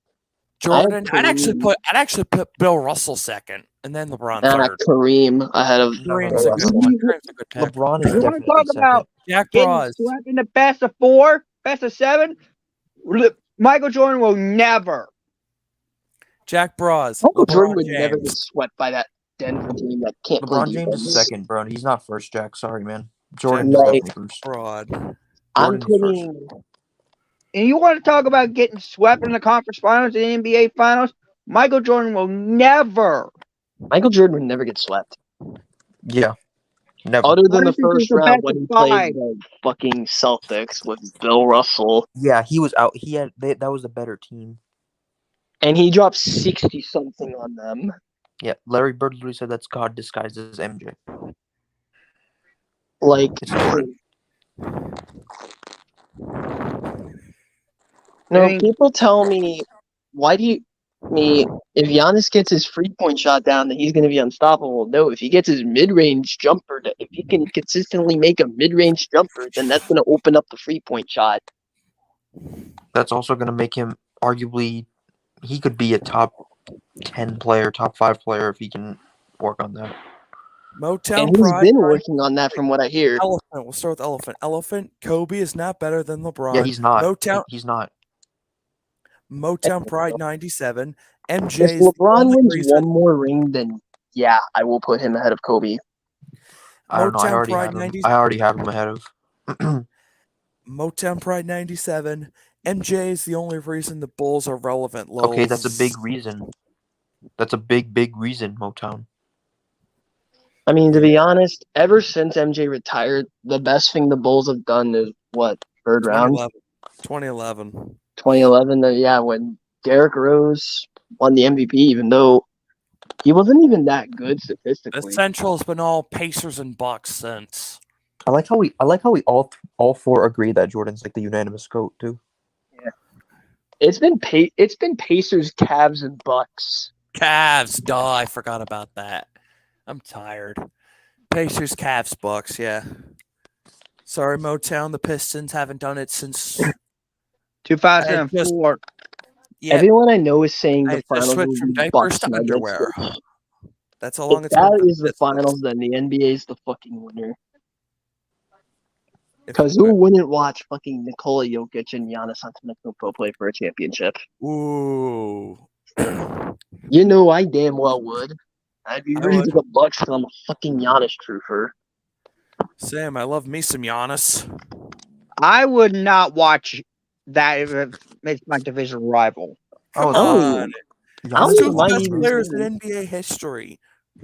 Jordan, I'd actually put Bill Russell second, and then LeBron third. Kareem ahead of Kareem's a good one. Kareem's a good pick. LeBron is You want to definitely talk second. about Jack getting Bros. swept in the best of 4, best of 7? Michael Jordan will never. Jack Bros. Michael LeBron Jordan would James. never get swept by that Denver team that can't play LeBron James defense. is second, bro. He's not first, Jack. Sorry, man. Jordan Jack is Like, definitely first. Broad. I'm Jordan is putting. And you want to talk about getting swept in the conference finals and NBA finals? Michael Jordan will never. Michael Jordan would never get swept. Yeah. Never. Other than Why the do you think first he's the round best when of he played 5? the fucking Celtics with Bill Russell. Yeah, he was out. That was a better team. And he dropped 60-something on them. Yeah, Larry Bird literally said that's God disguised as MJ. Like, It's true. no, people tell me, why do me if Giannis gets his 3-point shot down, then he's going to be unstoppable. No, if he gets his mid-range jumper, if he can consistently make a mid-range jumper, then that's going to open up the 3-point shot. That's also going to make him arguably, he could be a top 10 player, top 5 player if he can work on that. Motown And he's Pride. been working on that from what I hear. Elephant. We'll start with Elephant. Elephant. Kobe is not better than LeBron. Yeah, he's not. Motown. He's not. Motown Pride 97. MJ If is the LeBron only wins reason. one more ring, then yeah, I will put him ahead of Kobe. I don't know. I Motown Pride 97. I already have him ahead of. Motown Pride 97. MJ is the only reason the Bulls are relevant. Lols. Okay, that's a big reason. That's a big reason, Motown. I mean, to be honest, ever since MJ retired, the best thing the Bulls have done is what, third round? 2011. 2011, yeah, when Derrick Rose won the MVP, even though he wasn't even that good The statistically. Central's been all Pacers and Bucks since. I like how we all four agree that Jordan's like the unanimous GOAT too. Yeah. It's been Pacers, Cavs, and Bucks. Cavs, duh, I forgot about that. I'm tired. Pacers, Cavs, Bucks, yeah. Sorry, Motown, the Pistons haven't done it since 2004. Yeah, Everyone I know is saying I the just finals will switched from be diapers Bucks to Nuggets. underwear. That's how long If it's been. that for is the Pistons. finals, then the NBA is the fucking winner. If- Because who wouldn't watch fucking Nikola Jokic and Giannis Antetokounmpo play for a championship? Ooh. You know I damn well would. I'd be I rooting would. for the Bucks because I'm a fucking Giannis truther. Sam, I love me some Giannis. I would not watch that if it's my division rival. Come Oh, on. I He's don't two of even the mind best even players saying in NBA history.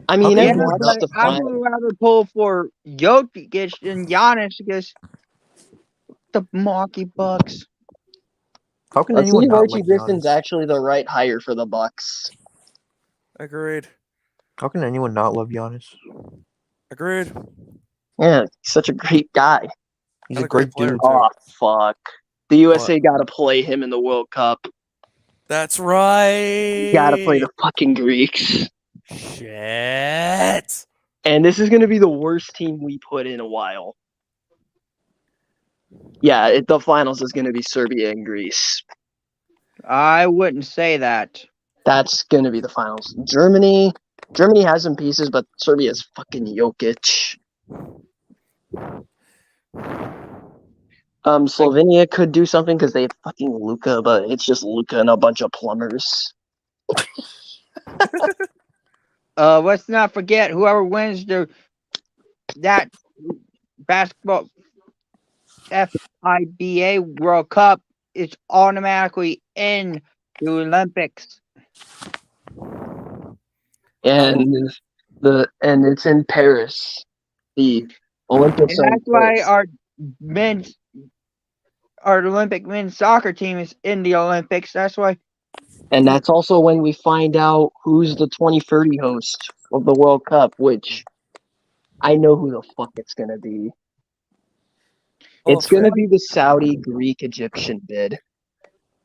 I mean, Okay, I've Yeah, watched but the I finals. would rather pull for Jokic than Giannis because the Milwaukee Bucks. How can Let's see anyone if not Archie like Griffin's Giannis? actually the right hire for the Bucks. Agreed. How can anyone not love Giannis? Agreed. Yeah, he's such a great guy. He's And a a great great player, dude. too. Oh, fuck. The USA got to play him in the World Cup. That's right. Got to play the fucking Greeks. Shit. And this is going to be the worst team we put in a while. Yeah, the finals is going to be Serbia and Greece. I wouldn't say that. That's going to be the finals. Germany has some pieces, but Serbia's fucking Jokic. Slovenia could do something because they have fucking Luka, but it's just Luka and a bunch of plumbers. Let's not forget whoever wins that basketball FIBA World Cup is automatically in the Olympics. And it's in Paris. The Olympics And are in that's why Paris. our Olympic men's soccer team is in the Olympics. That's why. And that's also when we find out who's the 2030 host of the World Cup, which I know who the fuck it's going to be. It's going to be the Saudi, Greek, Egyptian bid.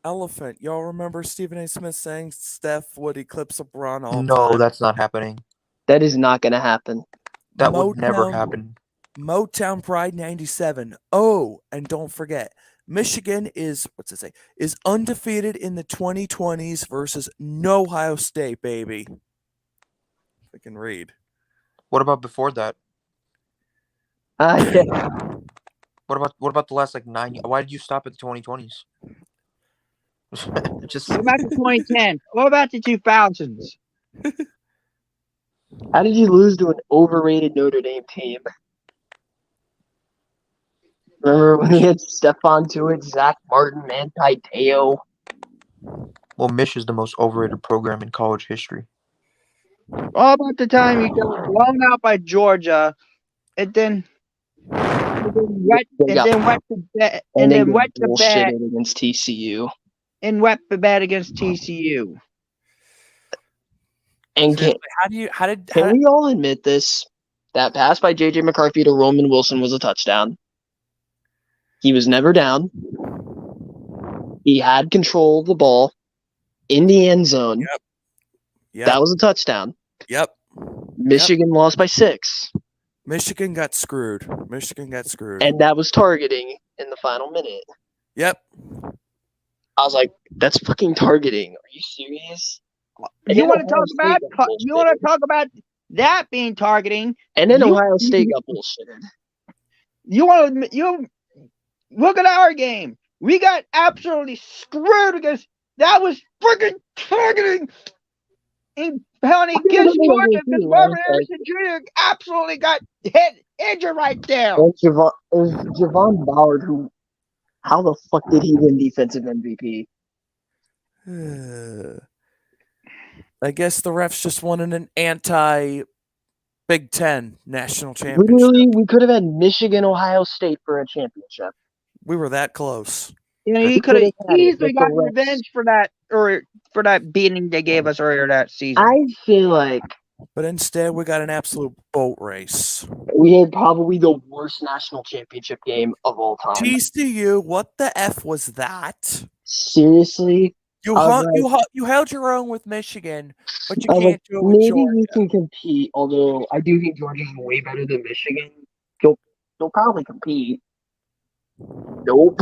Elephant. Y'all remember Stephen A. Smith saying Steph would eclipse LeBron all No, time? that's not happening. That is not going to happen. That would never happen. Motown Pride 97. Oh, and don't forget, Michigan is undefeated in the 2020s versus Ohio State, baby. I can read. What about before that? Yeah. What about the last 9 years? Why did you stop at the 2020s? Just What about the 2010? What about the 2000s? How did you lose to an overrated Notre Dame team? Remember when we had Stephon Tuitt, Zach Martin, Manti Te'o? Well, Mich is the most overrated program in college history. What about the time you got blown out by Georgia, and then wet the bed against TCU. And wet the bed against TCU. And can we all admit this? That pass by J.J. McCarthy to Roman Wilson was a touchdown. He was never down. He had control of the ball. in the end zone. Yep. That was a touchdown. Yep. Michigan lost by 6. Michigan got screwed. And that was targeting in the final minute. Yep. I was like, that's fucking targeting. Are you serious? You want to talk about that being targeting? And then Ohio State got bullshitted. You look at our game. We got absolutely screwed because that was freaking targeting. And penalty against Georgia because Marvin Harrison Jr. absolutely got injured right there. And Javon Ballard, who, how the fuck did he win defensive MVP? I guess the refs just wanted an anti-Big Ten national championship. Literally, we could have had Michigan, Ohio State for a championship. We were that close. He could have easily got revenge for that, or for that beating they gave us earlier that season. I feel like, but instead we got an absolute boat race. We had probably the worst national championship game of all time. TCU, what the F was that? Seriously? You held your own with Michigan, but you can't do it with maybe Georgia. You can compete, although I do think Georgia's way better than Michigan. They'll probably compete. Nope.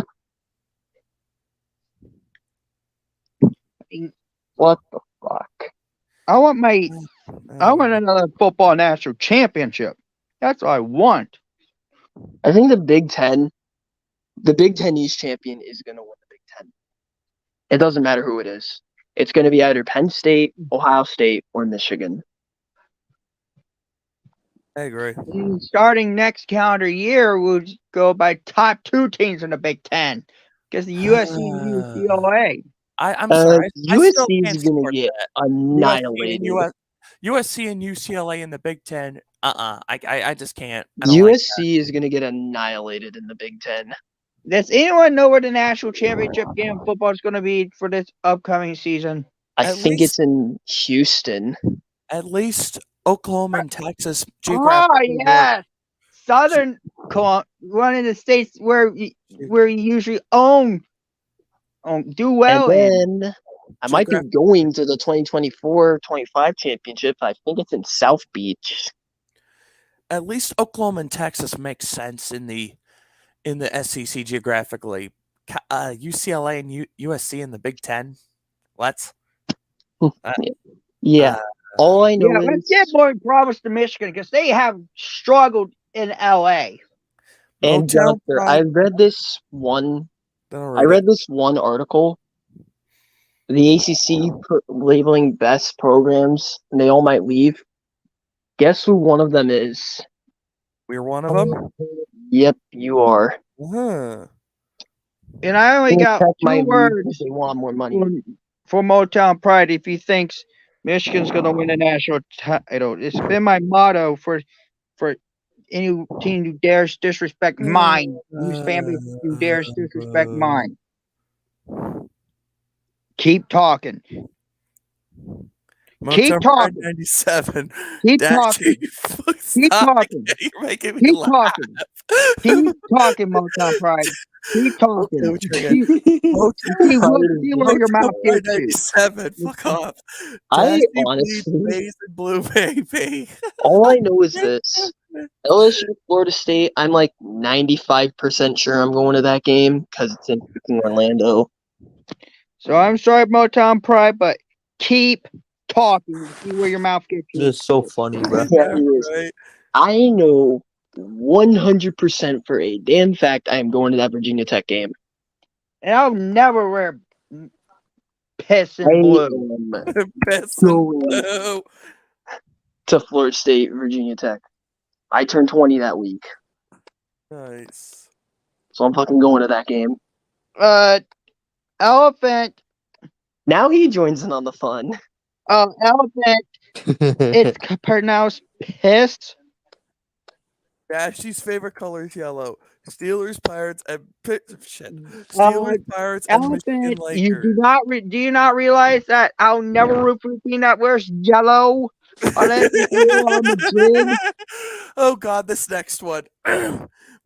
What the fuck? I want another football national championship. That's what I want. I think the Big Ten East champion is going to win the Big Ten. It doesn't matter who it is. It's going to be either Penn State, Ohio State, or Michigan. I agree. Starting next calendar year, we'll go by top 2 teams in the Big Ten because the USC and UCLA. I'm sorry. USC is going to get annihilated. USC and UCLA in the Big Ten. I just can't. USC is going to get annihilated in the Big Ten. Does anyone know where the national championship game of football is going to be for this upcoming season? I think it's in Houston. At least Oklahoma and Texas. Oh, yes. Southern, one of the states where you usually do well and then I might be going to the 2024-25 championship. I think it's in South Beach. At least Oklahoma and Texas makes sense in the SEC geographically. UCLA and USC in the Big Ten. Let's. All I know is let's get more promise to Michigan because they have struggled in LA. And I read this one. I read this one article. The ACC labeling best programs, and they all might leave. Guess who one of them is? We're one of them? Yep, you are. Uh-huh. And I only got 2 words they want more money. For Motown Pride if he thinks Michigan's going to win a national title. It's been my motto for any team who dares disrespect mine, whose family who dares disrespect mine. Keep talking. Keep talking. 97. Keep talking. Keep talking. You're making me laugh. Keep talking, Motown Pride. Keep talking. See where your mouth gets you. 97. Fuck off. I honestly, and blue, baby. All I know is this: LSU, Florida State. I'm like 95% sure I'm going to that game because it's in Orlando. So I'm sorry, Motown Pride, but keep talking. See where your mouth gets you. This is so funny, bro. Right. I know 100% for a damn fact I am going to that Virginia Tech game. And I'll never wear piss and blue. Piss and blue. To Florida State, Virginia Tech. I turned 20 that week. Nice. So I'm fucking going to that game. Elephant. Now he joins in on the fun. Elephant. It's pronounced piss. Dashy's favorite color is yellow. Steelers, Pirates, and Steelers, Pirates, and Michigan Lakers. You do you not realize that I'll never root for a team that wears yellow unless on Madrid. Oh God, this next one.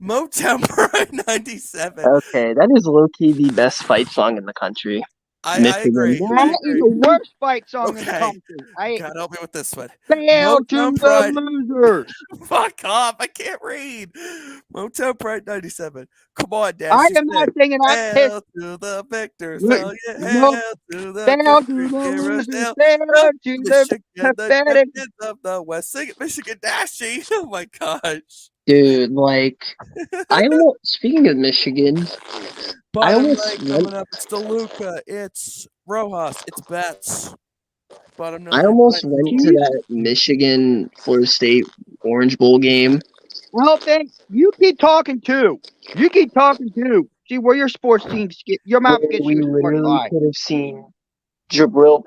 Motown Pride 97. Okay, that is low-key the best fight song in the country. I Michigan. agree. That is the worst fight song in the Okay. country. God help me with this one. Fail to Motown the Pride. losers. Fuck off! I can't read. Motown Pride 97. Come on, Dash. I You am not said, singing that piss. hail to the victors. No, Hail, yeah, no, hail to the fail to country. the Heroes. losers. Hail Fail to the Michigan, the pathetic. champions of the West. Sing it, Michigan Dashy. Oh my gosh. Dude, like, speaking of Michigan, I Bottom almost right went coming up. It's DeLuca. It's Rojas. It's Betts. Bottom I nine. almost went to that Michigan Florida State Orange Bowl game. Well, then you keep talking too. You keep talking too. See where your sports teams get your mouth Where gets we your sports literally lie. could have seen Jabril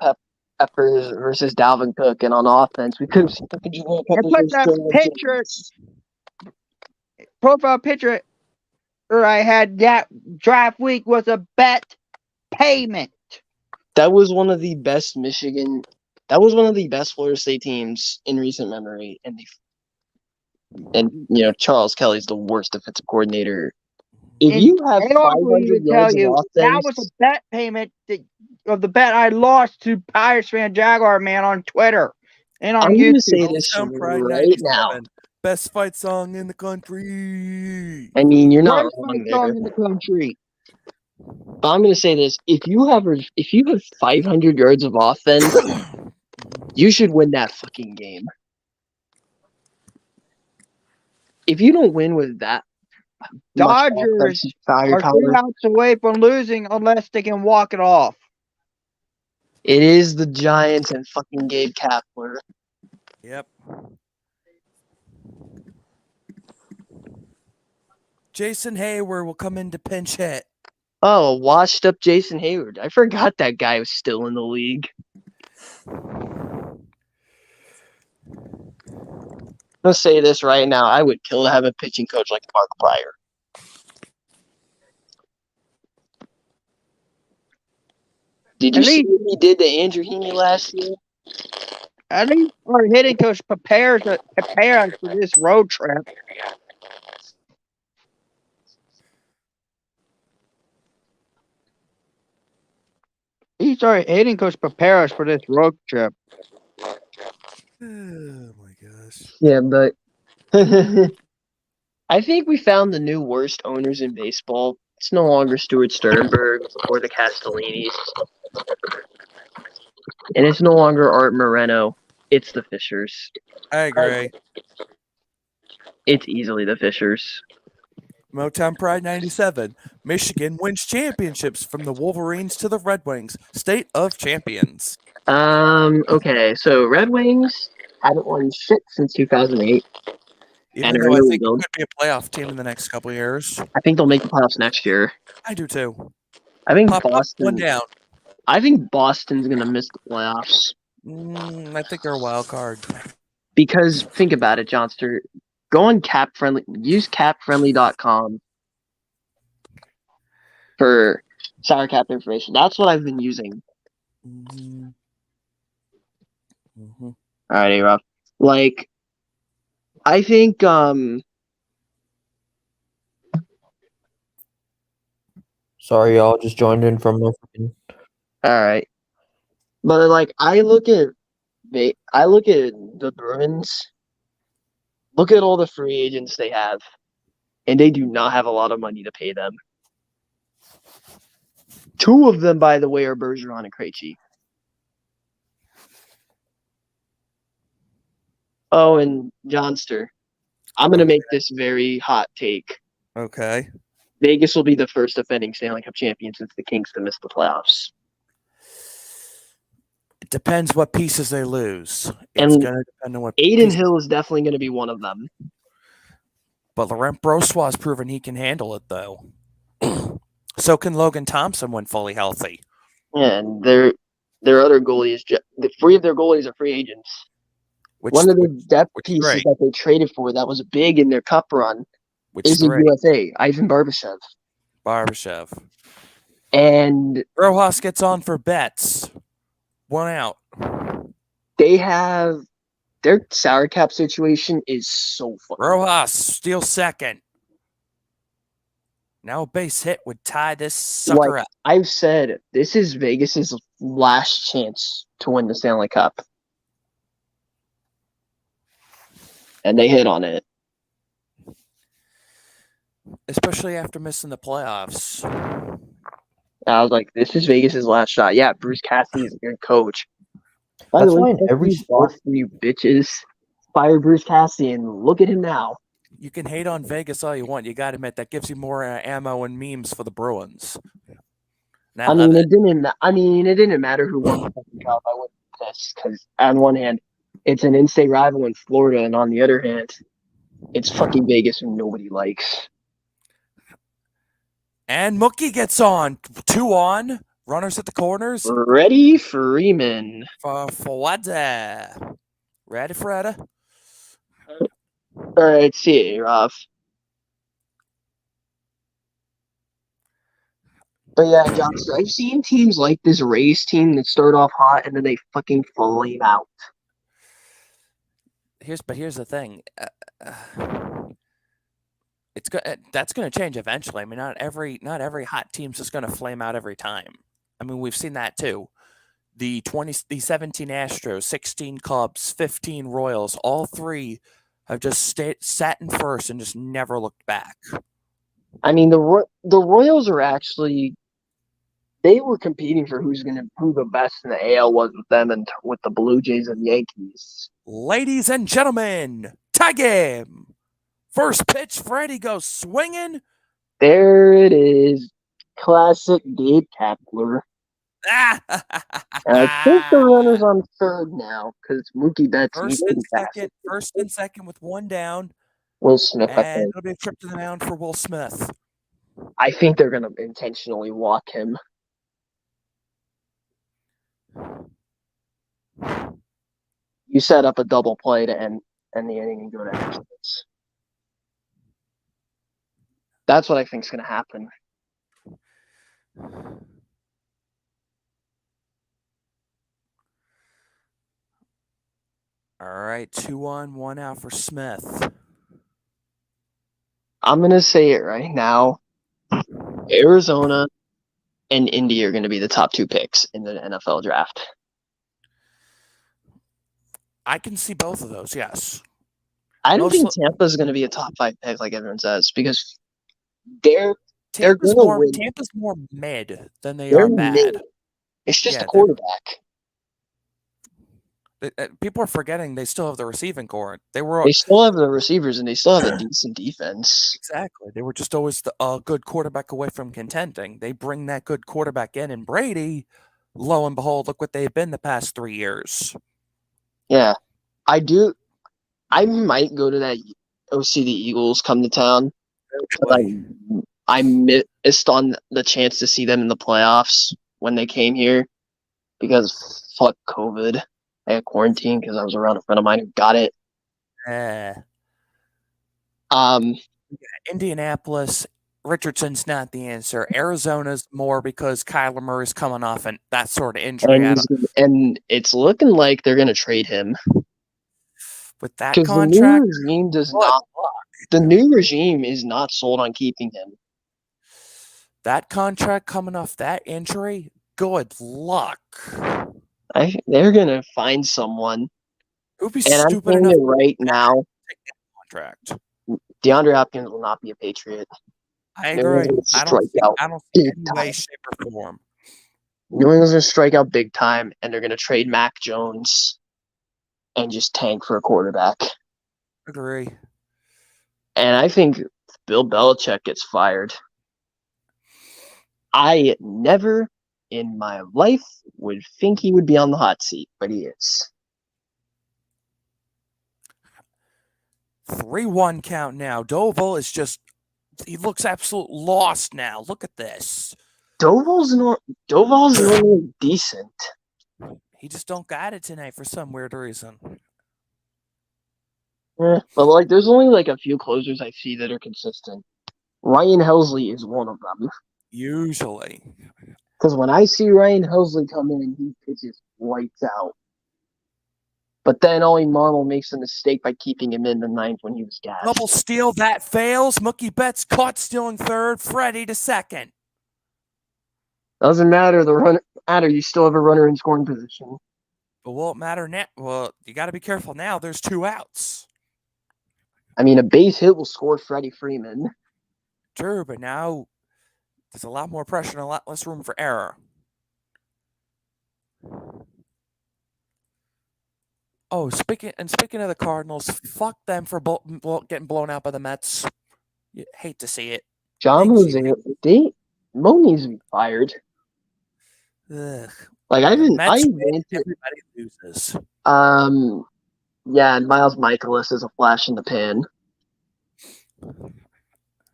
Peppers versus Dalvin Cook, and on offense, we could have seen fucking Jabril And Peppers put versus that Jordan picture, Jenkins. profile picture, or I had that draft week was a bet payment. That was one of the best Michigan. That was one of the best Florida State teams in recent memory, and Charles Kelly's the worst defensive coordinator. If And you have I also 500 even tell yards of you that was a offense, bet payment of the bet I lost to Pirates fan Jaguar man on Twitter and on I'm going to YouTube. say this Motown Pride right now. 97. Best fight song in the country. I mean, you're not Worst wrong fight there. song in the country. But I'm going to say this: if you have 500 yards of offense, you should win that fucking game. If you don't win with that much Dodgers offensive are 3 firepower, outs away from losing unless they can walk it off. it is the Giants and fucking Gabe Kapler. Yep. Jason Hayward will come in to pinch hit. Oh, washed up Jason Hayward. I forgot that guy was still in the league. I'll say this right now. I would kill to have a pitching coach like Mark Pryor. Did you see what he did to Andrew Heaney last year? At least our hitting coach prepares us for this road trip. He's our hitting coach prepare us for this road trip. Oh my gosh. Yeah, but I think we found the new worst owners in baseball. It's no longer Stuart Sternberg or the Castellinis. And it's no longer Art Moreno. It's the Fishers. I agree. It's easily the Fishers. Motown Pride 97. Michigan wins championships from the Wolverines to the Red Wings. State of champions. Okay, so Red Wings haven't won shit since 2008. Even though I think it could be a playoff team in the next couple of years. I think they'll make the playoffs next year. I do too. I think Pop Boston. Up, one down. I think Boston's gonna miss the playoffs. I think they're a wild card. Because think about it, Johnster. Go on CapFriendly. Use CapFriendly.com for salary cap information. That's what I've been using. All right, A-Rob. Like, I think Sorry, y'all. Just joined in from my fucking. All right, but like I look at the Bruins. Look at all the free agents they have, and they do not have a lot of money to pay them. 2 of them, by the way, are Bergeron and Krejci. Oh, and Johnster. I'm going to make this very hot take. Okay. Vegas will be the first defending Stanley Cup champion since the Kings to miss the playoffs. It depends what pieces they lose. And it's going to depend on what Aiden Hill is definitely going to be one of them. But Laurent Brossoit has proven he can handle it, though. So can Logan Thompson when fully healthy. Yeah, and their other goalies, the 3 of their goalies are free agents. One of the depth pieces that they traded for that was big in their cup run is a UFA, Ivan Barbashev. And Rojas gets on for bets. 1 out. They have their salary cap situation is so funny. Rojas steals second. Now a base hit would tie this sucker up. I've said, this is Vegas's last chance to win the Stanley Cup. And they hit on it. Especially after missing the playoffs. I was like, this is Vegas's last shot. Yeah, Bruce Cassidy is a good coach. By That's the way, why in every sport, Boston, you bitches, fire Bruce Cassidy and look at him now. You can hate on Vegas all you want. You got to admit that gives you more ammo and memes for the Bruins. I mean, it didn't matter who won the fucking cup. I wouldn't be pissed because on one hand, it's an in-state rival in Florida, and on the other hand, it's fucking Vegas, who nobody likes. And Mookie gets on. 2 on. Runners at the corners. Freddie Freeman. For what? Ready, Fredda? All right, see you, Rob. But yeah, Johnson, I've seen teams like this Rays team that start off hot and then they fucking flame out. Here's the thing. That's going to change eventually. I mean, not every hot team's just going to flame out every time. I mean, we've seen that too. The 17 Astros, 16 Cubs, 15 Royals, all three have just sat in first and just never looked back. I mean, the Royals are actually, they were competing for who the best in the AL was with them and with the Blue Jays and Yankees. Ladies and gentlemen, tie game. First pitch, Freddie goes swinging. There it is. Classic Gabe Kapler. And I think the runner's on third now because Mookie Betts. First and second with 1 down. Will Smith, and it'll be a trip to the mound for Will Smith. I think they're going to intentionally walk him. You set up a double play to end the inning and go to extras. That's what I think is going to happen. All right, 2 on, 1 out for Smith. I'm going to say it right now. Arizona and Indy are going to be the top 2 picks in the NFL draft. I can see both of those, yes. I don't think Tampa's going to be a top 5 pick like everyone says because they're going to win. Tampa's more mid than they are bad. Mid. It's just a quarterback. People are forgetting they still have the receiving core. They still have the receivers and they still have a decent defense. Exactly. They were just always a good quarterback away from contending. They bring that good quarterback in, and Brady, lo and behold, look what they've been the past 3 years. Yeah, I do. I might go to see the Eagles come to town. I missed on the chance to see them in the playoffs when they came here because fuck COVID. I had quarantine because I was around a friend of mine who got it. Indianapolis, Richardson's not the answer. Arizona's more because Kyler Murray's coming off and that sort of injury. And it's looking like they're going to trade him. With that contract? The new regime is not sold on keeping him. That contract coming off that injury? Good luck. They're going to find someone. Who'd be stupid enough right now. Take that contract. DeAndre Hopkins will not be a Patriot. I agree. I don't see any way, shape, or form. New England's going to strike out big time, and they're going to trade Mac Jones and just tank for a quarterback. Agree. And I think Bill Belichick gets fired. I never in my life would think he would be on the hot seat, but he is. 3-1 count now. Doval is just, he looks absolute lost now. Look at this. Doval's normally decent. He just don't got it tonight for some weird reason. But there's only a few closers I see that are consistent. Ryan Helsley is one of them. Usually. Because when I see Ryan Helsley come in, he pitches lights out. But then Ollie Marmol makes a mistake by keeping him in the ninth when he was gassed. Double steal that fails. Mookie Betts caught stealing third. Freddie to second. Doesn't matter. The runner matter. You still have a runner in scoring position. But will it matter now? Well, you got to be careful now. There's 2 outs. I mean, a base hit will score Freddie Freeman. True, but now there's a lot more pressure and a lot less room for error. Oh, speaking of the Cardinals, fuck them for getting blown out by the Mets. You hate to see it. John Jose, Mo needs to be fired. Ugh. Like everybody loses. Yeah, and Miles Michaelis is a flash in the pan.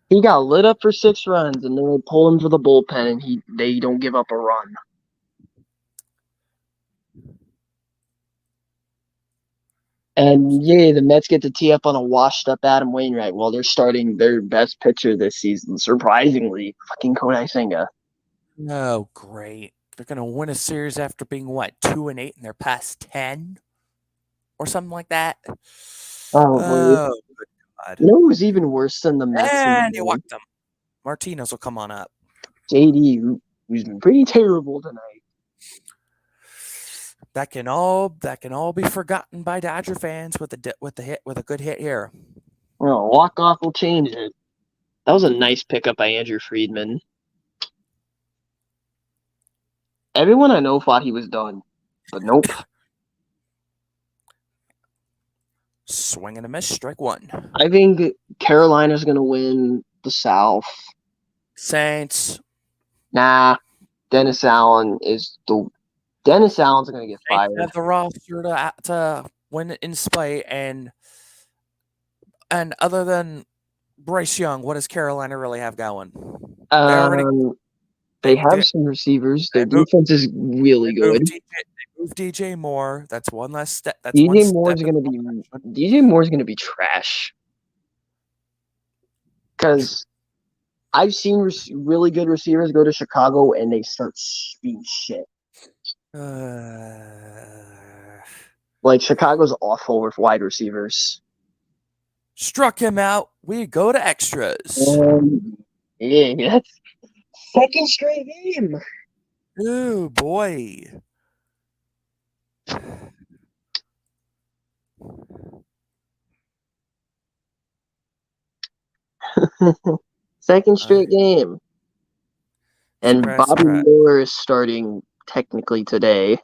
He got lit up for 6 runs, and then they pull him for the bullpen, and they don't give up a run. And yeah, the Mets get to tee up on a washed-up Adam Wainwright while they're starting their best pitcher this season. Surprisingly, fucking Kodai Senga. Oh, great! They're gonna win a series after being 2-8 in their past 10, or something like that. Oh, good God! You know who was even worse than the Mets? And you walked them. Martinez will come on up. JD, who's been pretty terrible tonight. That can all be forgotten by Dodger fans with a good hit here. Well, walk off will change it. That was a nice pickup by Andrew Friedman. Everyone I know thought he was done, but nope. Swing and a miss, strike 1. I think Carolina's going to win the South. Saints. Nah, Dennis Allen's going to get fired. They have the roster to win in spite, and other than Bryce Young, what does Carolina really have going? They have some receivers. Their defense is really good. They moved DJ Moore. That's one less step. DJ Moore's going to be trash. Because I've seen really good receivers go to Chicago and they start being shit. Like Chicago's awful with wide receivers. Struck him out. We go to extras. Yeah, that's second straight game. Oh boy. Second straight game. And Bobby Miller is starting technically today.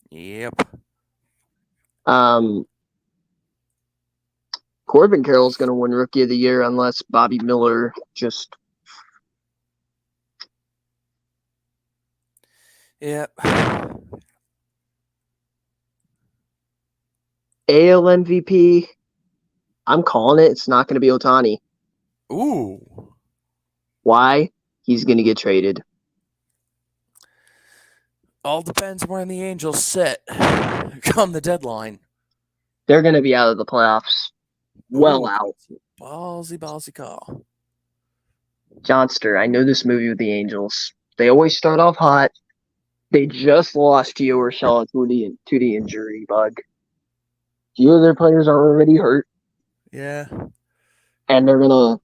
Yep. Corbin Carroll's going to win Rookie of the Year unless Bobby Miller just... Yep. AL MVP, I'm calling it. It's not going to be Ohtani. Ooh. Why? He's going to get traded. All depends where the Angels sit come the deadline. They're going to be out of the playoffs. Well out. Ballsy call. Johnster, I know this movie with the Angels. They always start off hot. They just lost Gio Urshela to the injury bug. Few of their players are already hurt. Yeah. And they're gonna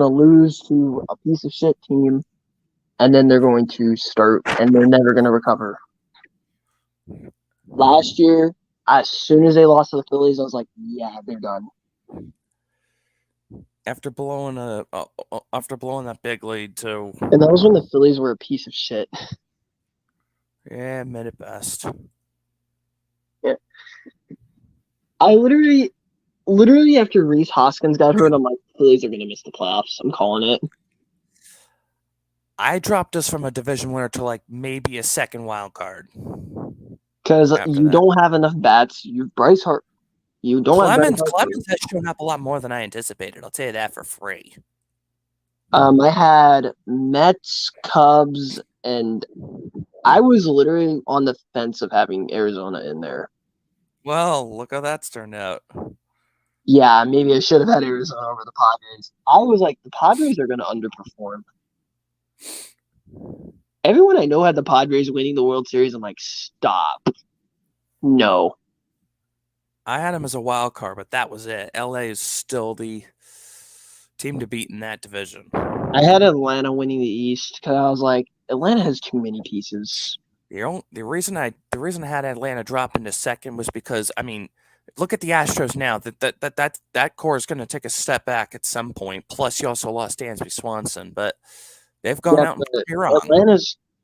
lose to a piece of shit team, and then they're going to start, and they're never gonna recover. Last year, as soon as they lost to the Phillies, I was like, yeah, they're done. After blowing that big lead too. And that was when the Phillies were a piece of shit. Yeah, mid at best. Yeah. I literally after Rhys Hoskins got hurt, I'm like, Phillies are gonna miss the playoffs. I'm calling it. I dropped us from a division winner to like maybe a second wild card. Because you don't have enough bats. You Bryce Hart. You don't Clemens have has shown up a lot more than I anticipated. I'll tell you that for free. I had Mets, Cubs, and I was literally on the fence of having Arizona in there. Well, look how that's turned out. Yeah, maybe I should have had Arizona over the Padres. I was like, the Padres are going to underperform. Everyone I know had the Padres winning the World Series. I'm like, stop. No. I had him as a wild card, but that was it. LA is still the team to beat in that division. I had Atlanta winning the East because I was like, Atlanta has too many pieces. The reason I had Atlanta drop into second was because, I mean, look at the Astros now. That core is going to take a step back at some point. Plus, you also lost Dansby Swanson, but they've gone out and proved me wrong.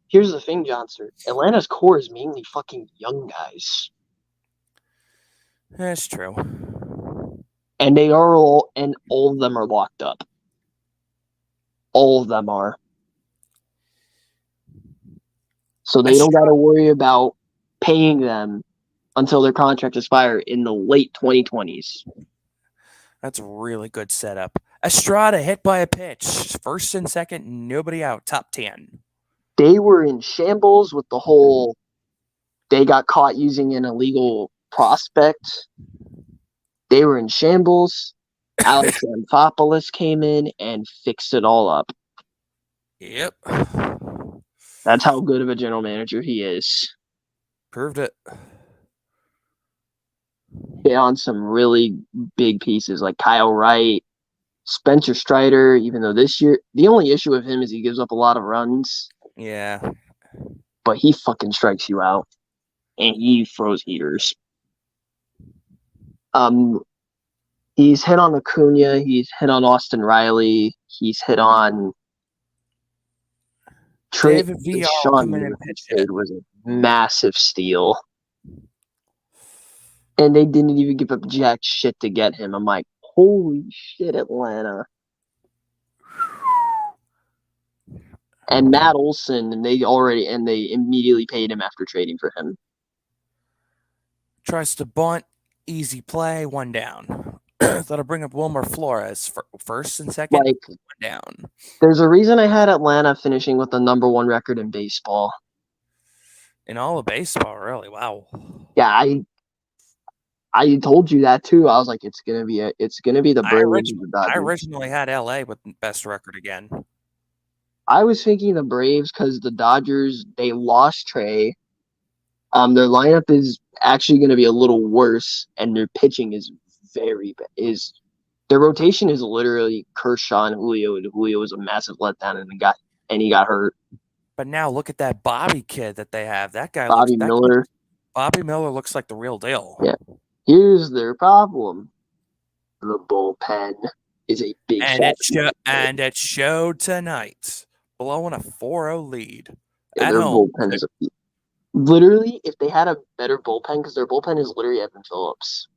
Here's the thing, Johnson. Atlanta's core is mainly fucking young guys. That's true. And all of them are locked up. All of them are. So they don't got to worry about paying them until their contract expire in the late 2020s. That's a really good setup. Estrada hit by a pitch. First and second, nobody out. Top 10. They were in shambles with the whole they got caught using an illegal prospect. They were in shambles. Alex Anthopoulos came in and fixed it all up. Yep. That's how good of a general manager he is. Proved it. Hit on some really big pieces like Kyle Wright, Spencer Strider, even though this year, the only issue with him is he gives up a lot of runs. Yeah. But he fucking strikes you out. And he throws heaters. He's hit on Acuna. He's hit on Austin Riley. He's hit on David Villar coming in pitch hit was a massive steal. And they didn't even give up jack shit to get him. I'm like, holy shit, Atlanta. And Matt Olson, and they immediately paid him after trading for him. Tries to bunt, easy play, one down. That'll bring up Wilmer Flores for first and second, one down. There's a reason I had Atlanta finishing with the #1 record in baseball. In all of baseball, really? Wow. Yeah, I told you that too. I was like, it's gonna be the Braves. I originally had LA with best record again. I was thinking the Braves because the Dodgers, they lost Trey. Their lineup is actually going to be a little worse, and their pitching is very bad. Their rotation is literally Kershaw and Julio was a massive letdown, and he got hurt. But now look at that Bobby kid that they have. That guy, Bobby Miller. Bobby Miller looks like the real deal. Yeah. Here's their problem: the bullpen is a big. And it showed tonight, blowing a 4-0 lead. Their bullpen is literally, if they had a better bullpen, because their bullpen is literally Evan Phillips.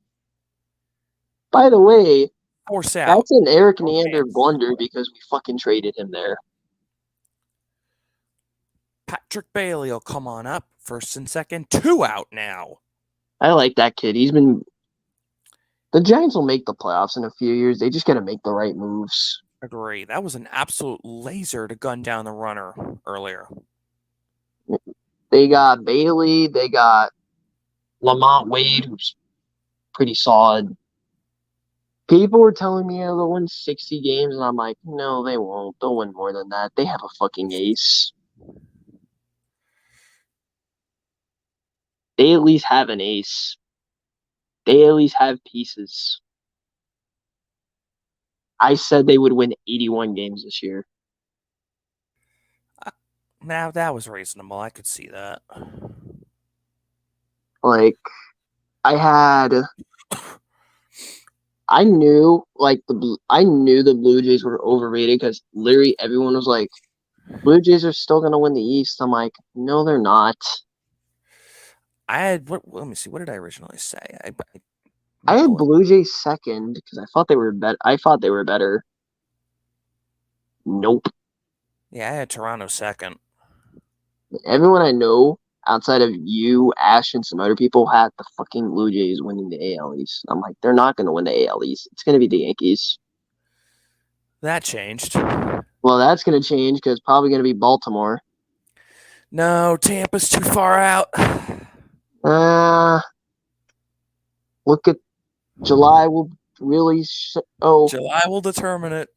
By the way, that's an Eric Neander blunder because we fucking traded him there. Patrick Bailey will come on up. First and second, 2 out now. I like that kid. The Giants will make the playoffs in a few years. They just got to make the right moves. Agree. That was an absolute laser to gun down the runner earlier. They got Bailey. They got Lamont Wade, who's pretty solid. People were telling me they'll win 60 games, and I'm like, no, they won't. They'll win more than that. They have a fucking ace. They at least have an ace. They at least have pieces. I said they would win 81 games this year. Now that was reasonable. I could see that. Like, I knew the Blue Jays were overrated because literally everyone was like, Blue Jays are still going to win the East. I'm like, no, they're not. Let me see. What did I originally say? I had Blue Jays second because I thought they were better. Nope. Yeah, I had Toronto second. Everyone I know outside of you, Ash, and some other people had the fucking Blue Jays winning the AL East. I'm like, they're not going to win the AL East. It's going to be the Yankees. That changed. Well, that's going to change because it's probably going to be Baltimore. No, Tampa's too far out. Look at July will really July will determine it.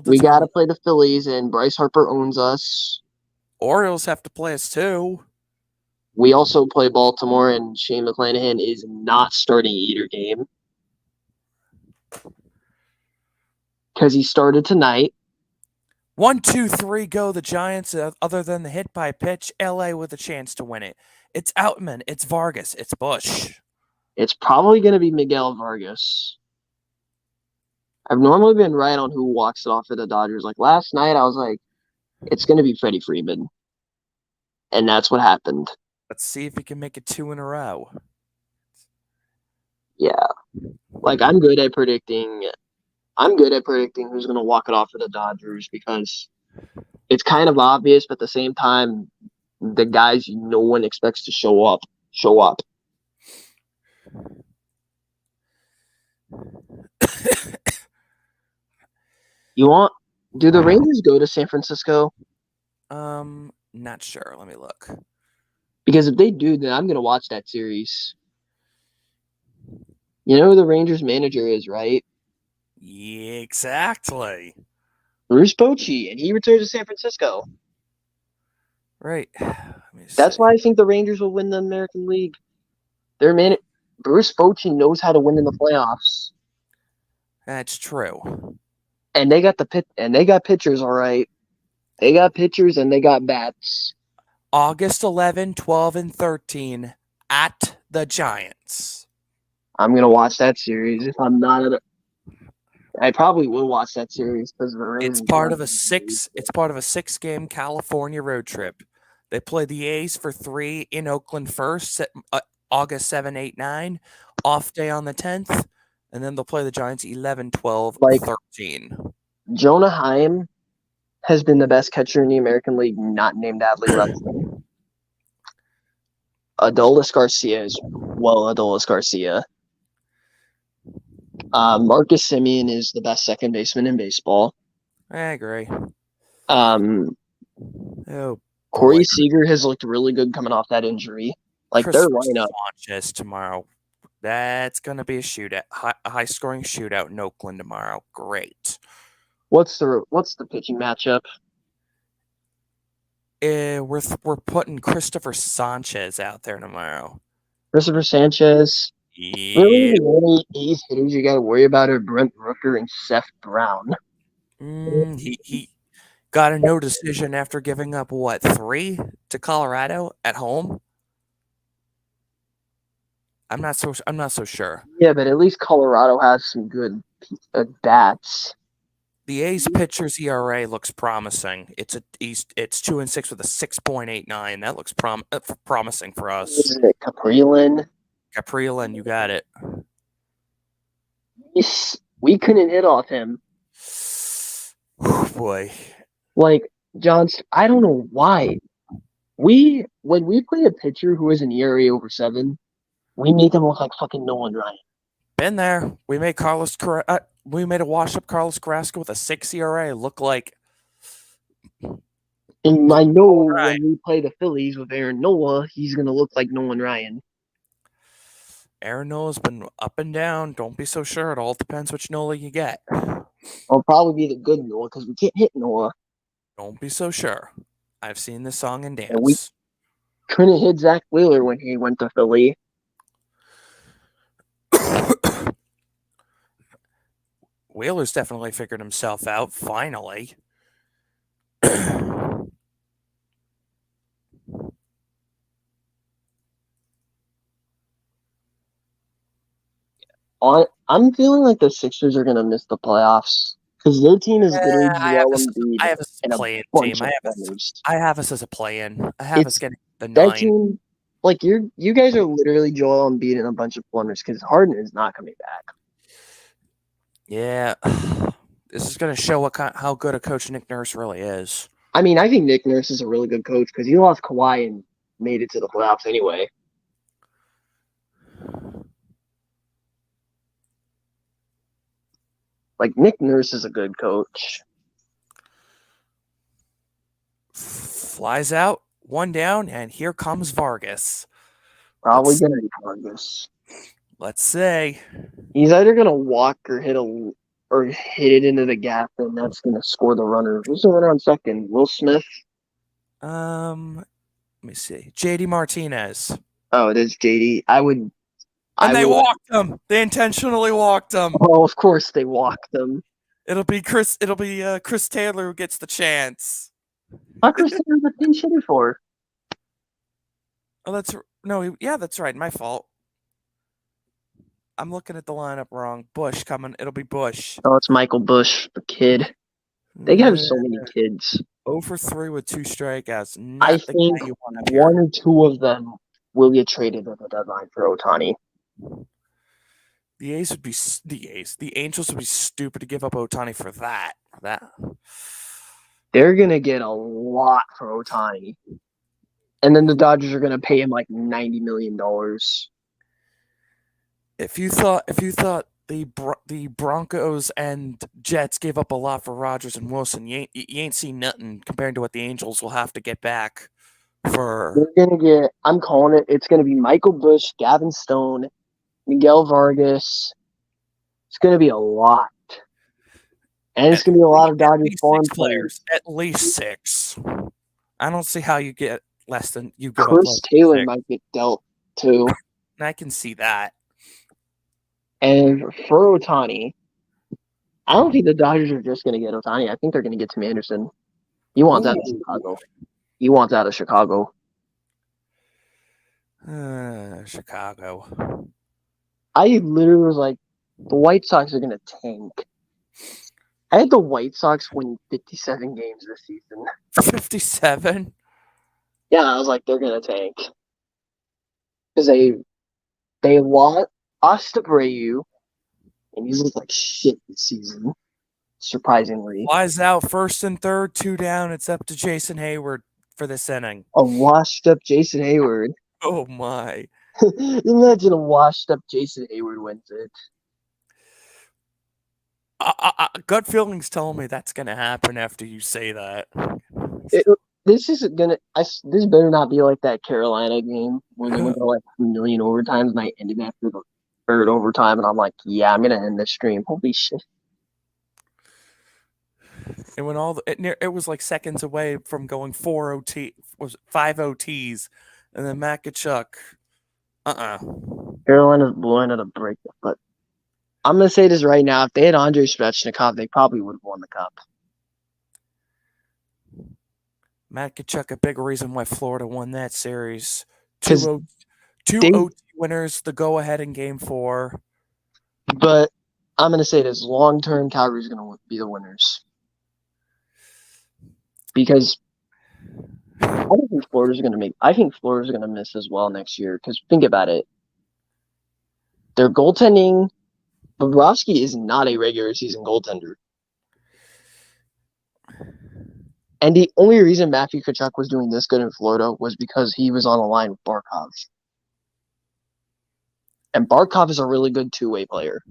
We got to play the Phillies, and Bryce Harper owns us. Orioles have to play us too. We also play Baltimore, and Shane McClanahan is not starting either game because he started tonight. 1, 2, 3, go the Giants. Other than the hit by pitch, LA with a chance to win it. It's Outman, it's Vargas, it's Bush. It's probably going to be Miguel Vargas. I've normally been right on who walks it off for the Dodgers. Like last night, I was like, it's going to be Freddie Freeman. And that's what happened. Let's see if he can make it 2 in a row. Yeah. Like I'm good at predicting who's going to walk it off for the Dodgers because it's kind of obvious, but at the same time, the guys no one expects to show up. Do the Rangers go to San Francisco? Not sure. Let me look. Because if they do, then I'm going to watch that series. You know who the Rangers manager is, right? Yeah, exactly. Bruce Bochy, and he returns to San Francisco. Right. That's why I think the Rangers will win the American League. Bruce Bochy knows how to win in the playoffs. That's true. And they got pitchers, all right. They got pitchers and they got bats. August 11, 12, and 13 at the Giants. I'm gonna watch that series. If I'm not I probably will watch that series because of the Rangers. It's part of a 6-game California road trip. They play the A's for 3 in Oakland first, August 7, 8, 9. Off day on the 10th. And then they'll play the Giants 11, 12, 13. Jonah Heim has been the best catcher in the American League, not named Adley Rutschman. Adolis Garcia is Adolis Garcia. Marcus Semien is the best second baseman in baseball. I agree. Corey Seager has looked really good coming off that injury. Like their lineup. Sanchez tomorrow. That's going to be a shootout, a high-scoring shootout in Oakland tomorrow. Great. What's the pitching matchup? We're putting Christopher Sanchez out there tomorrow. Christopher Sanchez. Yeah. Really, the only A's hitters you got to worry about are Brent Rooker and Seth Brown. He got a no decision after giving up 3 to Colorado at home. I'm not so sure. Yeah, but at least Colorado has some good bats. The A's pitcher's ERA looks promising. It's 2-6 with a 6.89. That looks promising for us. Is it Caprilin? Caprilin, you got it. We couldn't hit off him. Oh, boy. Like Johns, I don't know why. When we play a pitcher who has an ERA over 7, we make him look like fucking Nolan Ryan. Been there. We made a wash-up Carlos Carrasco with a 6 ERA look like. And I know when we play the Phillies with Aaron Nola, he's gonna look like Nolan Ryan. Aaron Nola's been up and down. Don't be so sure. It all depends which Nola you get. I'll probably be the good Nola because we can't hit Nola. Don't be so sure. I've seen this song and dance. And we couldn't hit Zach Wheeler when he went to Philly. Wheeler's definitely figured himself out, finally. I'm feeling like the Sixers are going to miss the playoffs because their team is literally Joel Embiid. I have us as a play-in team. I have us as a play-in. I have us getting the 9. That team, like you guys are literally Joel Embiid and a bunch of plumbers because Harden is not coming back. Yeah, this is going to show how good a coach Nick Nurse really is. I mean, I think Nick Nurse is a really good coach because he lost Kawhi and made it to the playoffs anyway. Like, Nick Nurse is a good coach. Flies out, 1 down, and here comes Vargas. Probably going to be Vargas. Let's see. He's either going to walk or hit it into the gap, and that's going to score the runner. Who's the runner on second? Will Smith? Let me see. JD Martinez. Oh, it is JD. And they walked him. They intentionally walked him. Oh, of course they walked them. It'll be Chris Taylor who gets the chance. How Chris Taylor the pinch hitter for? Oh, that's right. My fault. I'm looking at the lineup wrong. Bush coming. It'll be Bush. Oh, it's Michael Bush, the kid. They have so many kids. 0 for 3 with 2 strikeouts. I think one or two of them will get traded at the deadline for Ohtani. The Angels would be stupid to give up Ohtani for that. They're gonna get a lot for Ohtani, and then the Dodgers are gonna pay him like $90 million. If you thought the Broncos and Jets gave up a lot for Rodgers and Wilson, you ain't seen nothing compared to what the Angels will have to get back for. They're gonna get. I'm calling it. It's gonna be Michael Bush, Gavin Stone, Miguel Vargas. It's gonna be a lot, and it's gonna be a lot of Dodgers foreign players. At least 6. I don't see how you get less than you give Chris up. Taylor might get dealt too. I can see that. And for Ohtani, I don't think the Dodgers are just going to get Ohtani. I think they're going to get Tim Anderson. He wants out of Chicago. Chicago. I literally was like, the White Sox are going to tank. I had the White Sox win 57 games this season. 57? Yeah, I was like, they're going to tank. Because they lost Abreu, and he looked like shit this season, surprisingly. Flies out 1st and 3rd, 2 down. It's up to Jason Hayward for this inning. A washed-up Jason Hayward. Oh, my. Imagine a washed-up Jason Hayward wins it. Gut feelings tell me that's going to happen after you say that. This isn't gonna. This better not be like that Carolina game where they went to like a million overtimes and I ended after the 3rd overtime, and I'm like, yeah, I'm gonna end this stream. Holy shit! And when it was like seconds away from going 5 OTs, and then Matt Kachuk. Carolina's blowing at a break, but I'm gonna say this right now: if they had Andrei Svechnikov, they probably would have won the cup. Matt Kachuk, a big reason why Florida won that series. Two OT winners, the go-ahead in Game 4. But I'm going to say this. Long-term, Calgary's going to be the winners. Because I don't think Florida's going to miss as well next year. Because think about it. Their goaltending, Bobrovsky is not a regular season goaltender. And the only reason Matthew Tkachuk was doing this good in Florida was because he was on a line with Barkov. And Barkov is a really good two-way player.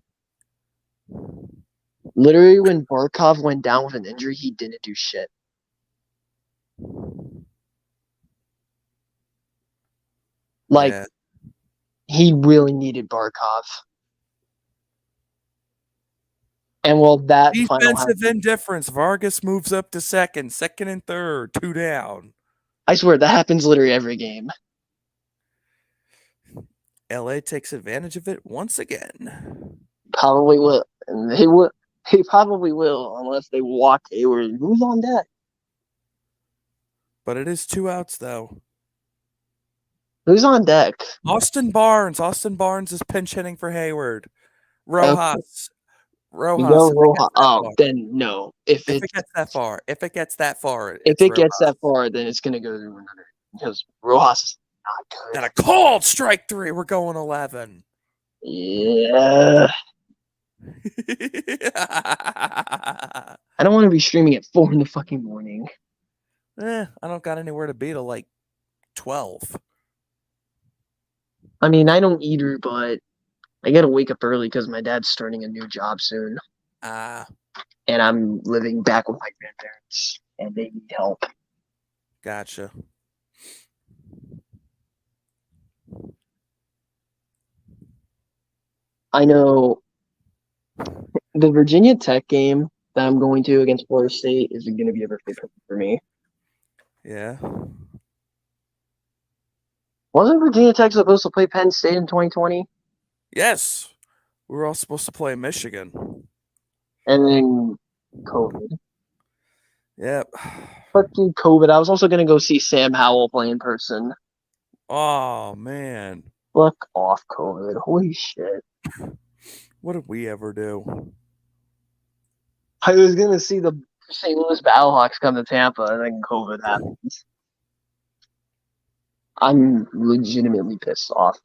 Literally, when Barkov went down with an injury, he didn't do shit. He really needed Barkov. And that defensive indifference. Vargas moves up to second and 3rd, 2 down. I swear that happens literally every game. LA takes advantage of it once again. Probably will, and they will. They probably will unless they walk Hayward. Who's on deck? But it is 2 outs though. Who's on deck? Austin Barnes. Austin Barnes is pinch hitting for Hayward. Rojas. Then no. If it gets that far, then it's gonna go through another because Rojas is not good. Got a called strike 3. We're going 11. Yeah. I don't want to be streaming at 4 in the fucking morning. I don't got anywhere to be till like 12. I mean, I don't either, but I gotta wake up early because my dad's starting a new job soon. And I'm living back with my grandparents, and they need help. Gotcha. I know the Virginia Tech game that I'm going to against Florida State is going to be a birthday present for me. Yeah. Wasn't Virginia Tech supposed to play Penn State in 2020? Yes. We were all supposed to play Michigan. And then COVID. Yep. Fuck you, COVID. I was also going to go see Sam Howell play in person. Oh, man. Fuck off, COVID. Holy shit. What did we ever do? I was going to see the St. Louis Battlehawks come to Tampa, and then COVID happens. I'm legitimately pissed off.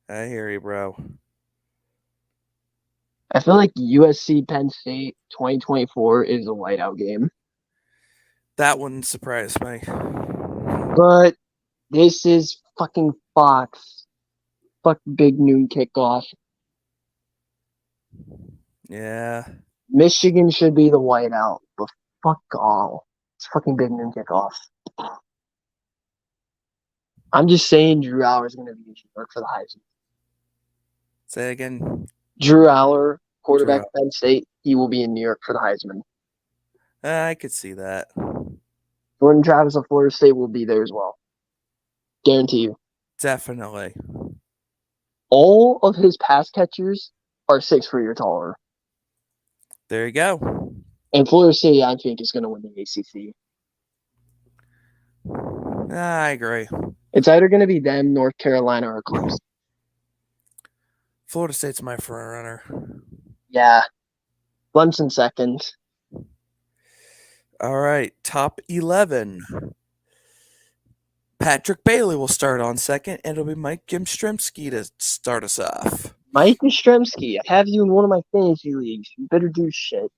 I hear you, bro. I feel like USC Penn State 2024 is a whiteout game. That wouldn't surprise me. But this is fucking Fox. Fuck big noon kickoff. Yeah. Michigan should be the whiteout, but fuck all. It's fucking big noon kickoff. I'm just saying Drew Aller is going to be in New York for the Heisman. Say again. Drew Aller, quarterback of Penn State, he will be in New York for the Heisman. I could see that. Jordan Travis of Florida State will be there as well. Guarantee you. Definitely. All of his pass catchers are 6'3" or taller. There you go. And Florida State, I think, is going to win the ACC. I agree. It's either going to be them, North Carolina, or Clemson. Florida State's my front runner. Yeah. Clemson second. All right. Top 11. Patrick Bailey will start on second, and it'll be Mike Yastrzemski to start us off. Mike Yastrzemski, I have you in one of my fantasy leagues. You better do shit.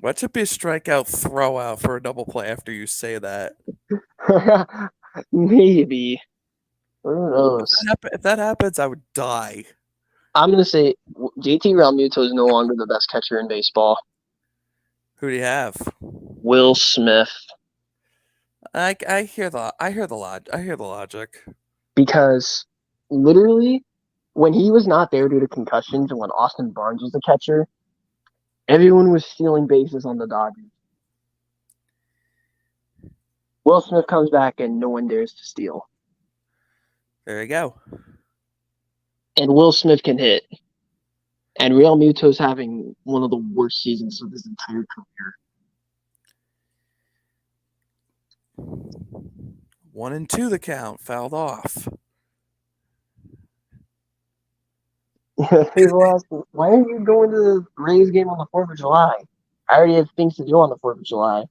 Watch it be a strikeout throw out for a double play after you say that. Maybe. Who knows? If that happens, I would die. I'm going to say JT Realmuto is no longer the best catcher in baseball. Who do you have? Will Smith. I hear the logic. Because literally, when he was not there due to concussions and when Austin Barnes was the catcher, everyone was stealing bases on the Dodgers. Will Smith comes back and no one dares to steal. There you go. And Will Smith can hit. And Real Muto's having one of the worst seasons of his entire career. 1-2 the count, fouled off. People ask, why are you going to the Rays game on the 4th of July? I already have things to do on the 4th of July. I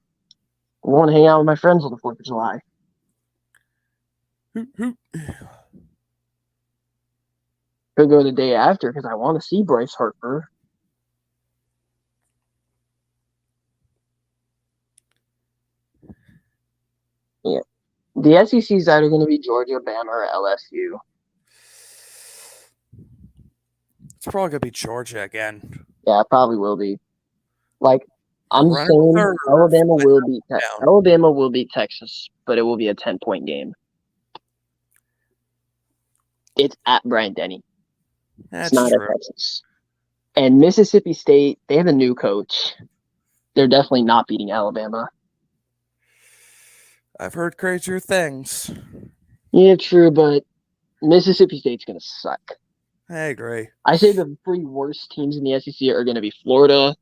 want to hang out with my friends on the 4th of July. Could go the day after because I want to see Bryce Harper. Yeah. The SEC is either going to be Georgia, Bama, or LSU. It's probably going to be Georgia again. Yeah, it probably will be. Like, I'm saying Alabama will beat Texas, but it will be a 10-point game. It's at Bryant-Denny. That's it's not true. at Texas. And Mississippi State, they have a new coach. They're definitely not beating Alabama. I've heard crazier things. Yeah, true, but Mississippi State's going to suck. I agree. I say the 3 worst teams in the SEC are going to be Florida,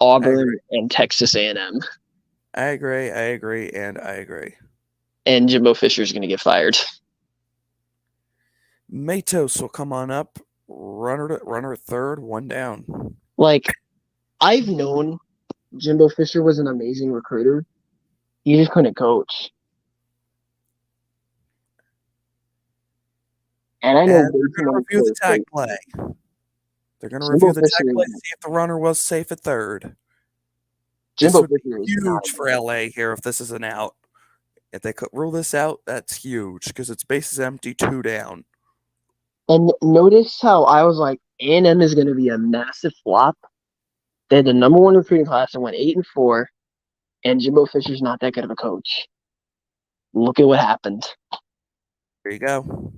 Auburn, and Texas A&M. I agree, and I agree. And Jimbo Fisher's going to get fired. Matos will come on up, runner third, 1 down. Like, I've known Jimbo Fisher was an amazing recruiter. He just couldn't coach. And I know they're going to review the tag play. They're going to review the tag play, see if the runner was safe at third. Jimbo Fisher is huge for LA here if this is an out. If they could rule this out, that's huge because it's bases empty, 2 down. And notice how I was like, A&M is going to be a massive flop. They had the number 1 recruiting class and went 8-4, and Jimbo Fisher's not that good of a coach. Look at what happened. There you go.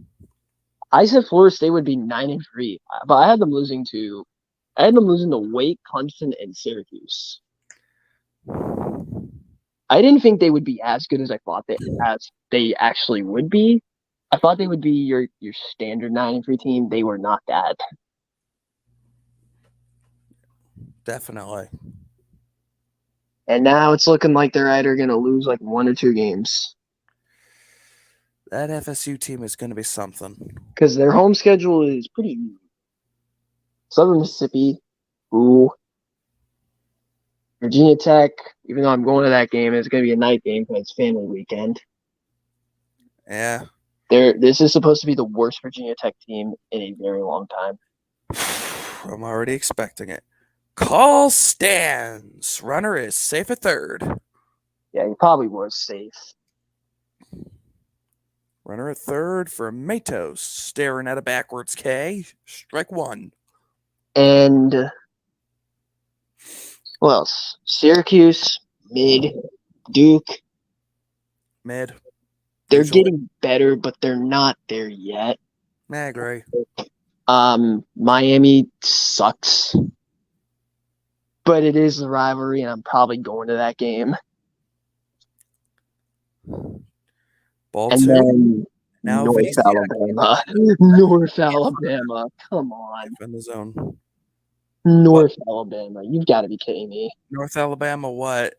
I said Florida State would be 9-3, but I had them losing to Wake, Clemson, and Syracuse. I didn't think they would be as good as I thought they actually would be. I thought they would be your standard 9-3 team. They were not that. Definitely. And now it's looking like they're either going to lose like 1 or 2 games. That FSU team is going to be something. Because their home schedule is pretty easy. Southern Mississippi, ooh. Virginia Tech, even though I'm going to that game, it's going to be a night game because it's family weekend. Yeah. This is supposed to be the worst Virginia Tech team in a very long time. I'm already expecting it. Call stands. Runner is safe at third. Yeah, he probably was safe. Runner at third for Matos. Staring at a backwards K. Strike 1. And who else? Syracuse, mid. Duke. Mid. They're Usually. getting better, but they're not there yet. I agree. Miami sucks. But it is a rivalry, and I'm probably going to that game. Ball And 2. then Now North VC. Alabama. North Alabama. Come on. In the zone. North Alabama. You've got to be kidding me. North Alabama what?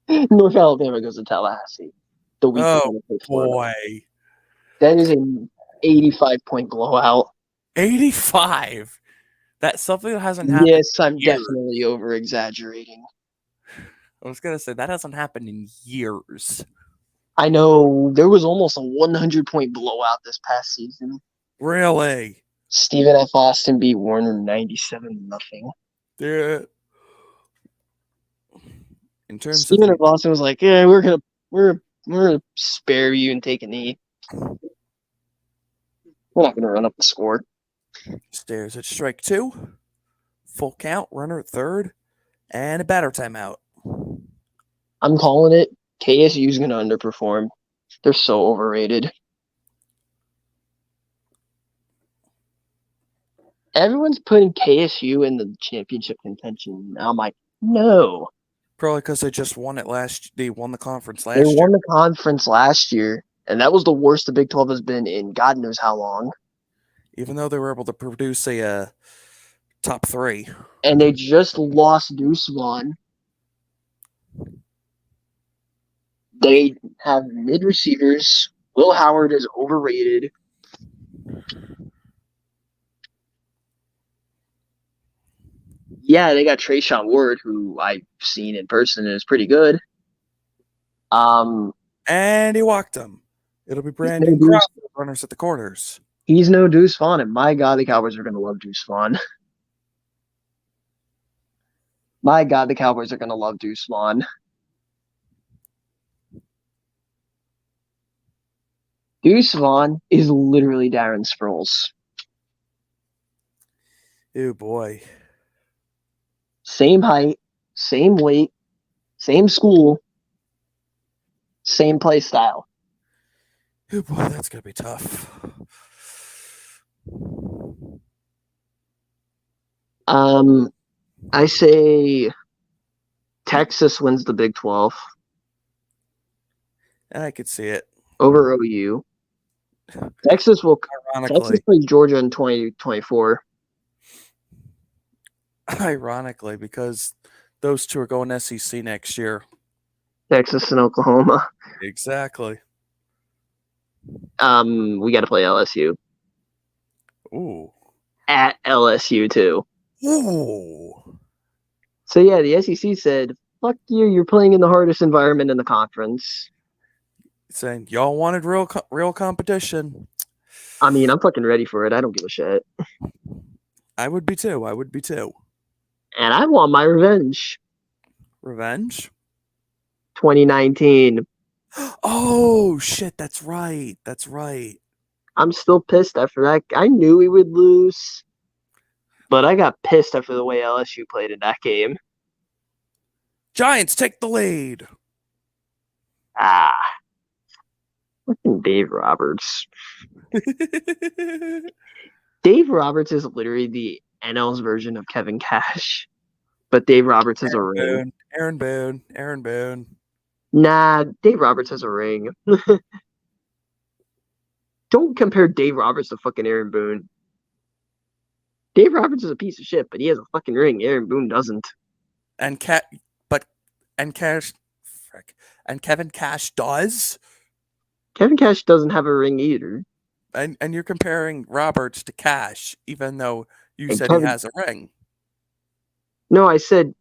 North Alabama goes to Tallahassee. The week Oh, boy. That is an 85-point blowout. 85? That's something that hasn't happened. Yes, I'm in years. definitely over-exaggerating. I was going to say, that hasn't happened in years. I know. There was almost a 100-point blowout this past season. Really? Stephen F. Austin beat Warner 97-0. Yeah. In terms Stephen of F. Austin was like, "Yeah, we're gonna spare you and take a knee. We're not gonna run up the score." Stairs at strike 2. Full count, runner at third, and a batter timeout. I'm calling it. KSU's gonna underperform. They're so overrated. Everyone's putting KSU in the championship contention. Now I'm like, no. Probably because they just won it They won the conference last year. They won the conference last year, and that was the worst the Big 12 has been in God knows how long. Even though they were able to produce a top 3. And they just lost Deuce Vaughn. They have mid receivers. Will Howard is overrated. Yeah, they got Trayshawn Ward, who I've seen in person and is pretty good. And he walked him. It'll be Brandon Crawford, runners at the corners. He's no Deuce Vaughn, and my God, the Cowboys are going to love Deuce Vaughn. My God, the Cowboys are going to love Deuce Vaughn. Deuce Vaughn is literally Darren Sproles. Oh, boy. Same height, same weight, same school, same play style. Oh, boy, that's going to be tough. I say Texas wins the Big 12. I could see it. Over OU. Texas plays Georgia in 2024. Ironically, because those two are going SEC next year. Texas and Oklahoma. Exactly. We got to play LSU. Ooh. At LSU, too. Ooh. So, yeah, the SEC said, fuck you, you're playing in the hardest environment in the conference. Saying, y'all wanted real competition. I mean, I'm fucking ready for it. I don't give a shit. I would be too. And I want my revenge. Revenge? 2019. Oh, shit, that's right. I'm still pissed after that. I knew we would lose, but I got pissed after the way LSU played in that game. Giants take the lead. Fucking Dave Roberts. Dave Roberts is literally the NL's version of Kevin Cash, but Dave Roberts is a ring. Aaron Boone. Nah, Dave Roberts has a ring. Don't compare Dave Roberts to fucking Aaron Boone. Dave Roberts is a piece of shit, but he has a fucking ring. Aaron Boone doesn't. And Cash, frick, and Kevin Cash does. Kevin Cash doesn't have a ring either. And you're comparing Roberts to Cash, even though you And said he has a ring. No, I said,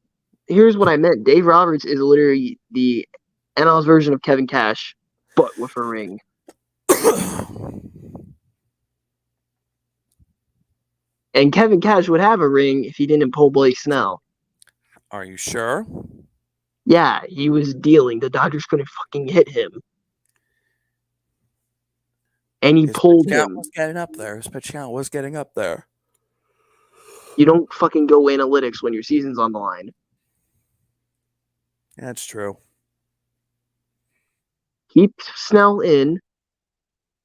here's what I meant. Dave Roberts is literally the NL's version of Kevin Cash, but with a ring. And Kevin Cash would have a ring if he didn't pull Blake Snell. Are you sure? Yeah, he was dealing. The Dodgers couldn't fucking hit him. And he pulled him. Was getting up there. His pitch count was getting up there. You don't fucking go analytics when your season's on the line. That's true. Keep Snell in.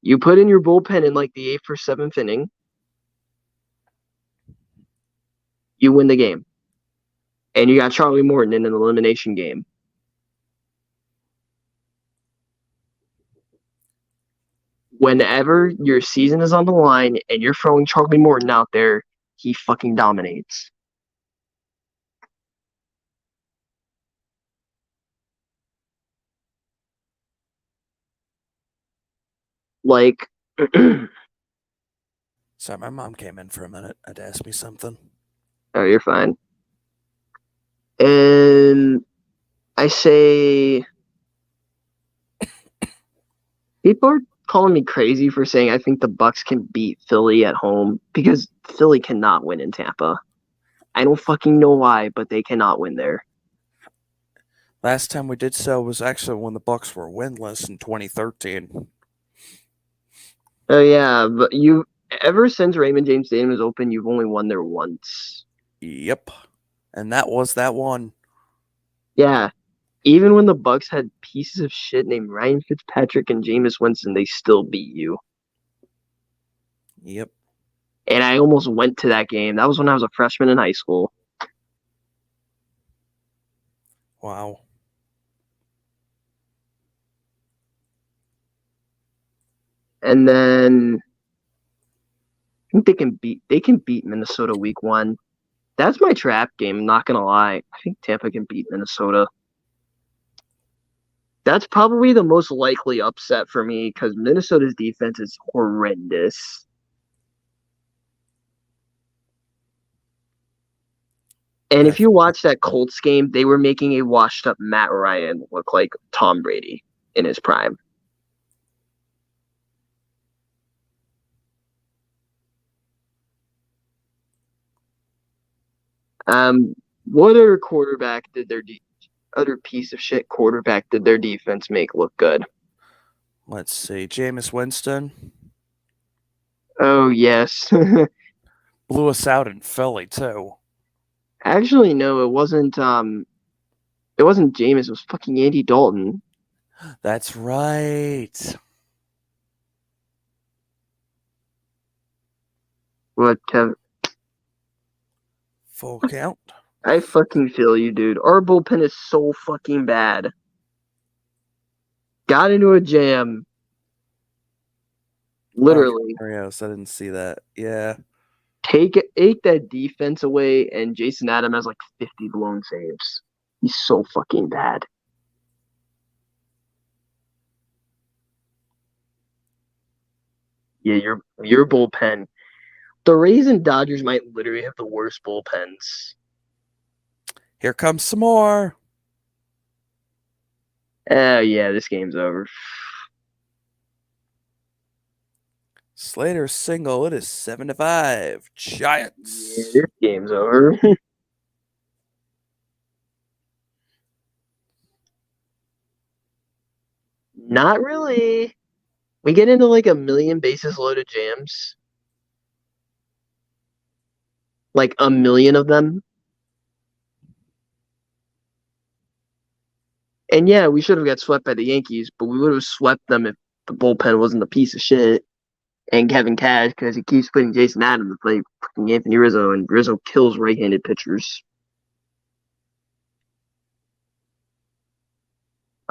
You put in your bullpen in like the 8th or 7th inning. You win the game. And you got Charlie Morton in an elimination game. Whenever your season is on the line and you're throwing Charlie Morton out there, he fucking dominates. Like, sorry, my mom came in for a minute. Had to ask me something. Oh, you're fine. And I say, people are calling me crazy for saying I think the Bucks can beat Philly at home because Philly cannot win in Tampa. I don't fucking know why, but they cannot win there. Last time we did so was actually when the Bucks were winless in 2013. Oh yeah, but ever since Raymond James Stadium is open, you've only won there once. Yep, and that was that one. Yeah, even when the Bucks had pieces of shit named Ryan Fitzpatrick and Jameis Winston, they still beat you. Yep. And I almost went to that game. That was when I was a freshman in high school. Wow. And then I think they can beat Minnesota week 1. That's my trap game, I'm not gonna lie. I think Tampa can beat Minnesota. That's probably the most likely upset for me because Minnesota's defense is horrendous. And if you watch that Colts game, they were making a washed up Matt Ryan look like Tom Brady in his prime. What other quarterback did other piece of shit quarterback did their defense make look good? Let's see. Jameis Winston. Oh, yes. Blew us out in Philly, too. Actually, no, it wasn't Jameis, it was fucking Andy Dalton. That's right. What, Kevin? Full count. I fucking feel you, dude. Our bullpen is so fucking bad. Got into a jam. Literally. I didn't see that. Yeah. Take that defense away, and Jason Adam has like 50 blown saves. He's so fucking bad. Yeah, your bullpen. The Rays and Dodgers might literally have the worst bullpens. Here comes some more. Yeah, this game's over. Slater single. It is 7-5. Giants. Yeah, this game's over. Not really. We get into like a million bases loaded jams. Like a million of them. And yeah, we should have got swept by the Yankees, but we would have swept them if the bullpen wasn't a piece of shit. And Kevin Cash, because he keeps putting Jason Adams to play fucking Anthony Rizzo, and Rizzo kills right-handed pitchers.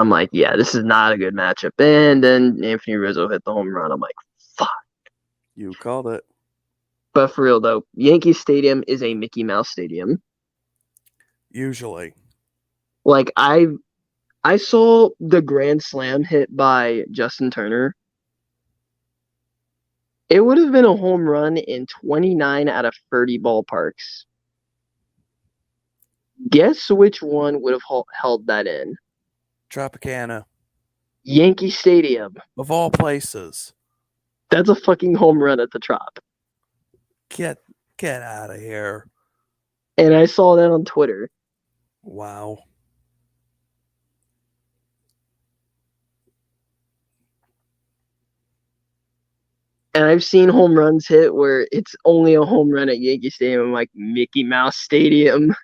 I'm like, yeah, this is not a good matchup. And then Anthony Rizzo hit the home run. I'm like, fuck. You called it. But for real though, Yankee Stadium is a Mickey Mouse stadium. Usually. Like I saw the grand slam hit by Justin Turner. It would have been a home run in 29 out of 30 ballparks. Guess which one would have held that in? Tropicana. Yankee Stadium. Of all places. That's a fucking home run at the Trop. Get out of here. And I saw that on Twitter. Wow. And I've seen home runs hit where it's only a home run at Yankee Stadium. I'm like, Mickey Mouse Stadium.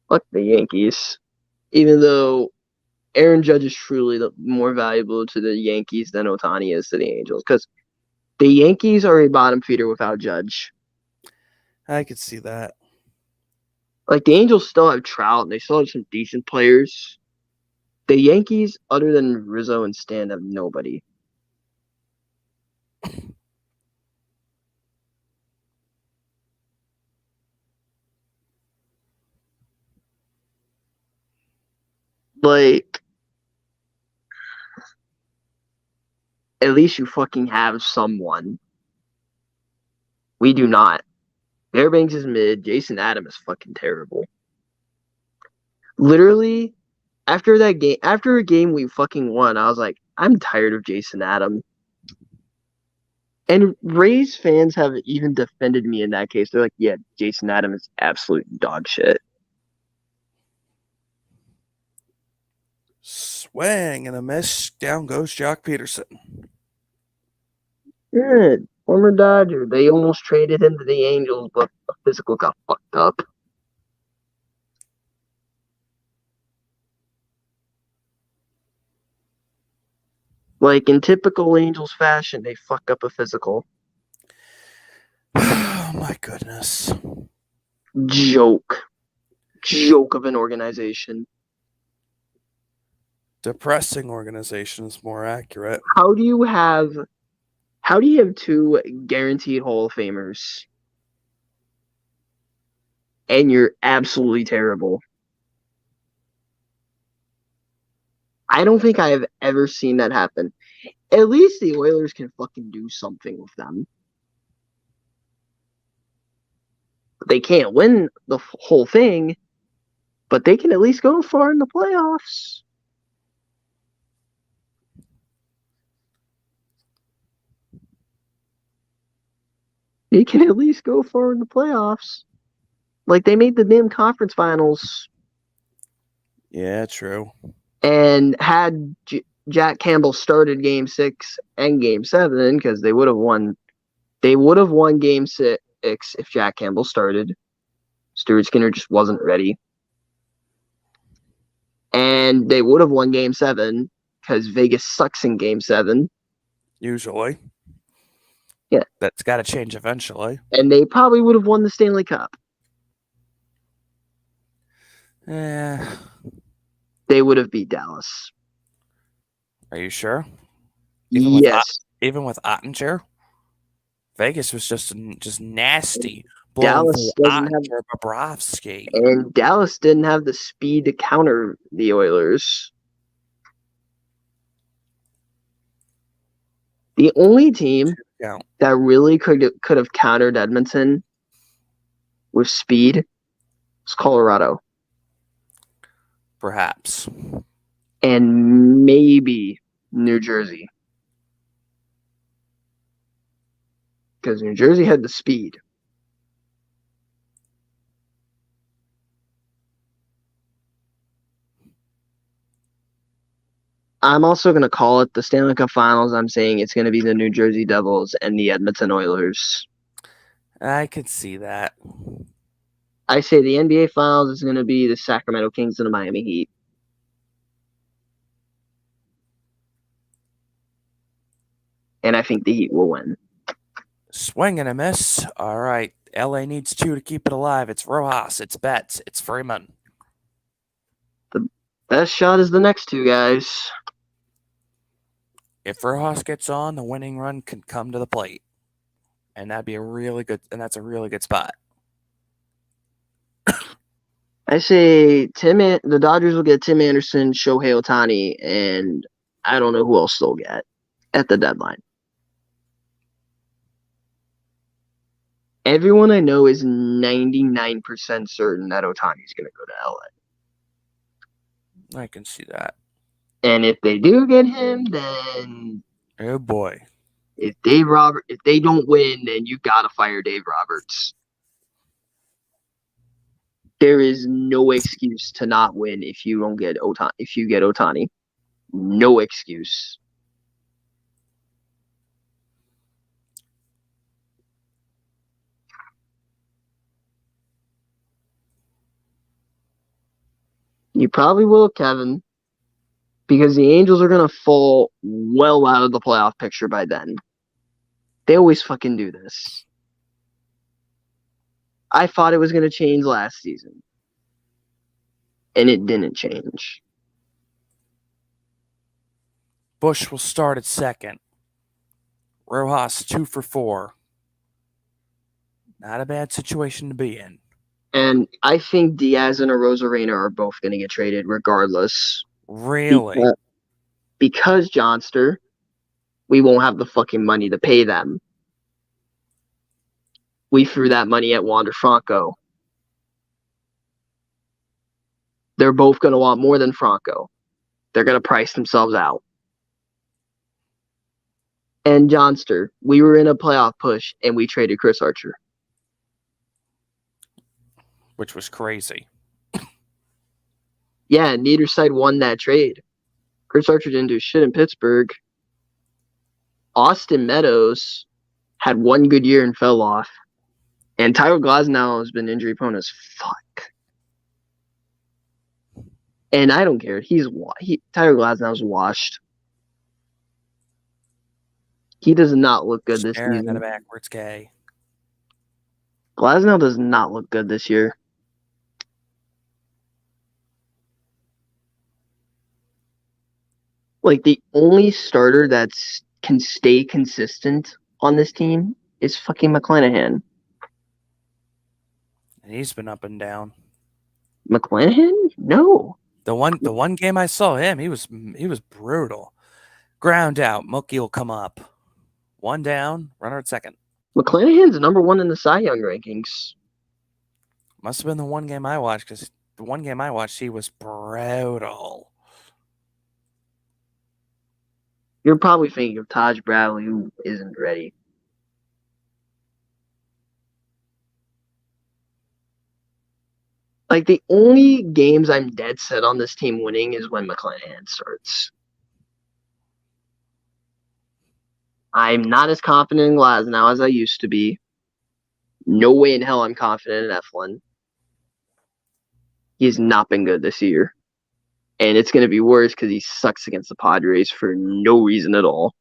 Fuck the Yankees. Even though Aaron Judge is truly more valuable to the Yankees than Ohtani is to the Angels. Because the Yankees are a bottom feeder without Judge. I could see that. Like, the Angels still have Trout, and they still have some decent players. The Yankees, other than Rizzo and Stan, have nobody. Like, at least you fucking have someone. We do not. Fairbanks is mid. Jason Adam is fucking terrible. Literally, after a game we fucking won, I was like, I'm tired of Jason Adam. And Rays fans have even defended me in that case. They're like, yeah, Jason Adam is absolute dog shit. Swing and a miss. Down goes Jock Peterson. Yeah, former Dodger. They almost traded him to the Angels, but the physical got fucked up. Like, in typical Angels fashion, they fuck up a physical. Oh, my goodness. Joke of an organization. Depressing organization is more accurate. How do you have two guaranteed Hall of Famers and you're absolutely terrible? I don't think I have ever seen that happen. At least the Oilers can fucking do something with them. They can't win the whole thing, but they can at least go far in the playoffs. They can at least go far in the playoffs. Like, they made the damn conference finals. Yeah, true. And had Jack Campbell started Game 6 and Game 7, because they would have won. They would have won Game 6 if Jack Campbell started. Stuart Skinner just wasn't ready. And they would have won Game 7 because Vegas sucks in Game 7. Usually. Yeah. That's got to change eventually. And they probably would have won the Stanley Cup. Yeah. They would have beat Dallas. Are you sure? Yes. Even with Ottinger? Vegas was just nasty. Dallas doesn't have Bobrovsky. And Dallas didn't have the speed to counter the Oilers. The only team that really could have countered Edmonton with speed was Colorado. Perhaps. And maybe New Jersey. Because New Jersey had the speed. I'm also going to call it the Stanley Cup Finals. I'm saying it's going to be the New Jersey Devils and the Edmonton Oilers. I could see that. I say the NBA Finals is going to be the Sacramento Kings and the Miami Heat. And I think the Heat will win. Swing and a miss. All right. LA needs 2 to keep it alive. It's Rojas. It's Betts. It's Freeman. Best shot is the next two guys. If Rojas gets on, the winning run can come to the plate, and that's a really good spot. I say the Dodgers will get Tim Anderson, Shohei Ohtani, and I don't know who else they'll get at the deadline. Everyone I know is 99% certain that Ohtani's going to go to LA. I can see that. And if they do get him, then oh boy. If they don't win, then you gotta fire Dave Roberts. There is no excuse to not win if you don't get Ohtani. If you get Ohtani, no excuse. You probably will, Kevin, because the Angels are gonna fall well out of the playoff picture by then. They always fucking do this. I thought it was gonna change last season, and it didn't change. Bush will start at second. Rojas 2 for 4. Not a bad situation to be in. And I think Diaz and Arozarena are both going to get traded regardless. Really? Because Johnster, we won't have the fucking money to pay them. We threw that money at Wander Franco. They're both going to want more than Franco. They're going to price themselves out. And Johnster, we were in a playoff push and we traded Chris Archer. Which was crazy. Yeah, neither side won that trade. Chris Archer didn't do shit in Pittsburgh. Austin Meadows had one good year and fell off. And Tyler Glasnow has been injury prone as fuck. And I don't care. Tyler Glasnow's washed. He does not look good this season. At a backwards K. Glasnow does not look good this year. Like, the only starter that can stay consistent on this team is fucking McClanahan. And he's been up and down. McClanahan? No. The one game I saw him, he was brutal. Ground out, Mookie will come up. One down, runner at second. McClanahan's number one in the Cy Young rankings. Must have been the one game I watched, because the one game I watched, he was brutal. You're probably thinking of Taj Bradley, who isn't ready. Like, the only games I'm dead set on this team winning is when McClanahan starts. I'm not as confident in Glasnow as I used to be. No way in hell I'm confident in Eflin. He's not been good this year. And it's going to be worse because he sucks against the Padres for no reason at all.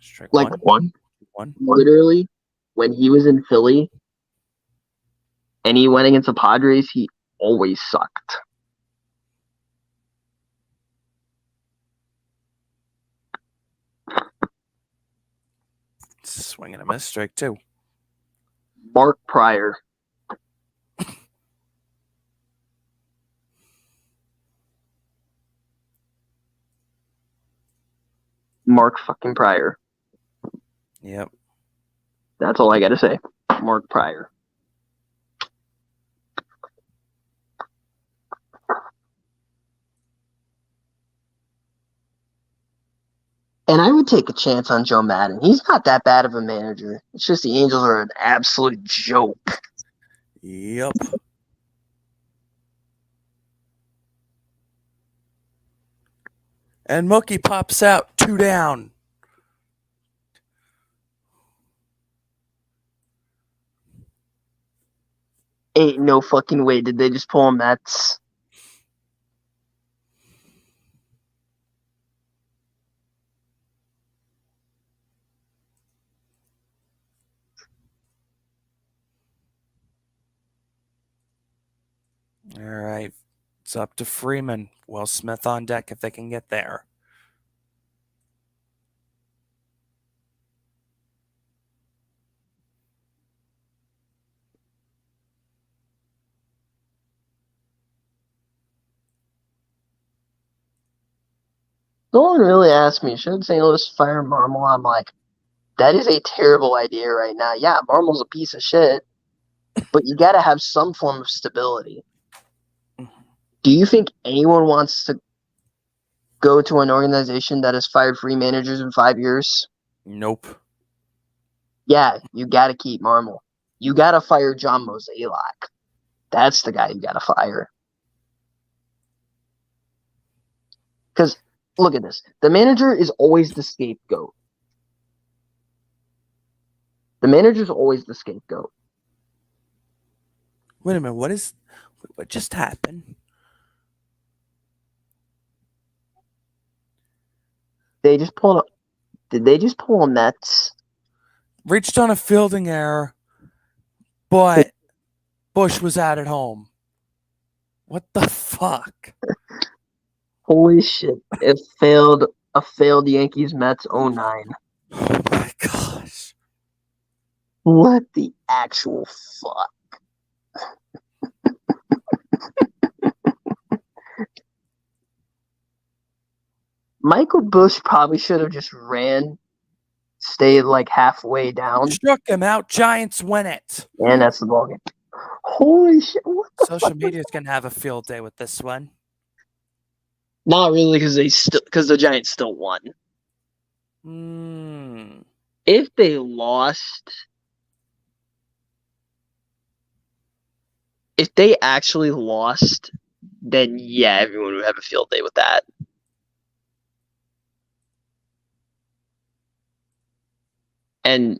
Strike like one. Literally, when he was in Philly and he went against the Padres, he always sucked. Swing and a miss, strike two. Mark Pryor. Mark fucking Pryor. Yep. That's all I got to say. Mark Pryor. And I would take a chance on Joe Madden. He's not that bad of a manager. It's just the Angels are an absolute joke. Yep. And Mookie pops out, 2 down. Ain't no fucking way. Did they just pull a Mets? All right. It's up to Freeman. Will Smith on deck if they can get there. No one really asked me, should St. Louis fire Marmol? I'm like, that is a terrible idea right now. Yeah, Marmol's a piece of shit, but you got to have some form of stability. Do you think anyone wants to go to an organization that has fired 3 managers in 5 years? Nope. Yeah, you got to keep Marmol. You got to fire John Mozeliak. That's the guy you got to fire. Because look at this. The manager is always the scapegoat. The manager's always the scapegoat. Wait a minute. What just happened? They just pulled up. Did they just pull a Mets? Reached on a fielding error, but Bush was out at home. What the fuck? Holy shit. It failed a failed Yankees Mets 09. Oh my gosh. What the actual fuck? Michael Bush probably should have just stayed like halfway down. Struck him out. Giants win it. And that's the ballgame. Holy shit. What the Social media is going to have a field day with this one. Not really, because the Giants still won. If they lost, if they actually lost, then yeah, everyone would have a field day with that. And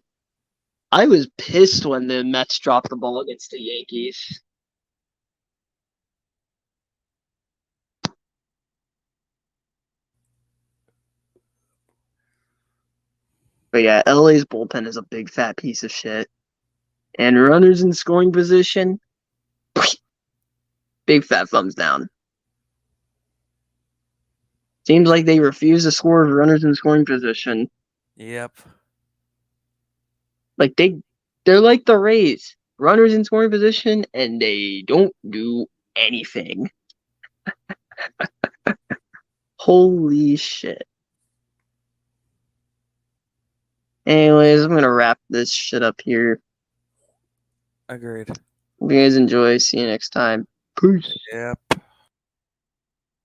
I was pissed when the Mets dropped the ball against the Yankees. But yeah, LA's bullpen is a big fat piece of shit. And runners in scoring position, big fat thumbs down. Seems like they refuse to score runners in scoring position. Yep. Like they're like the Rays. Runners in scoring position, and they don't do anything. Holy shit. Anyways, I'm going to wrap this shit up here. Agreed. Hope you guys enjoy. See you next time. Peace. Yep.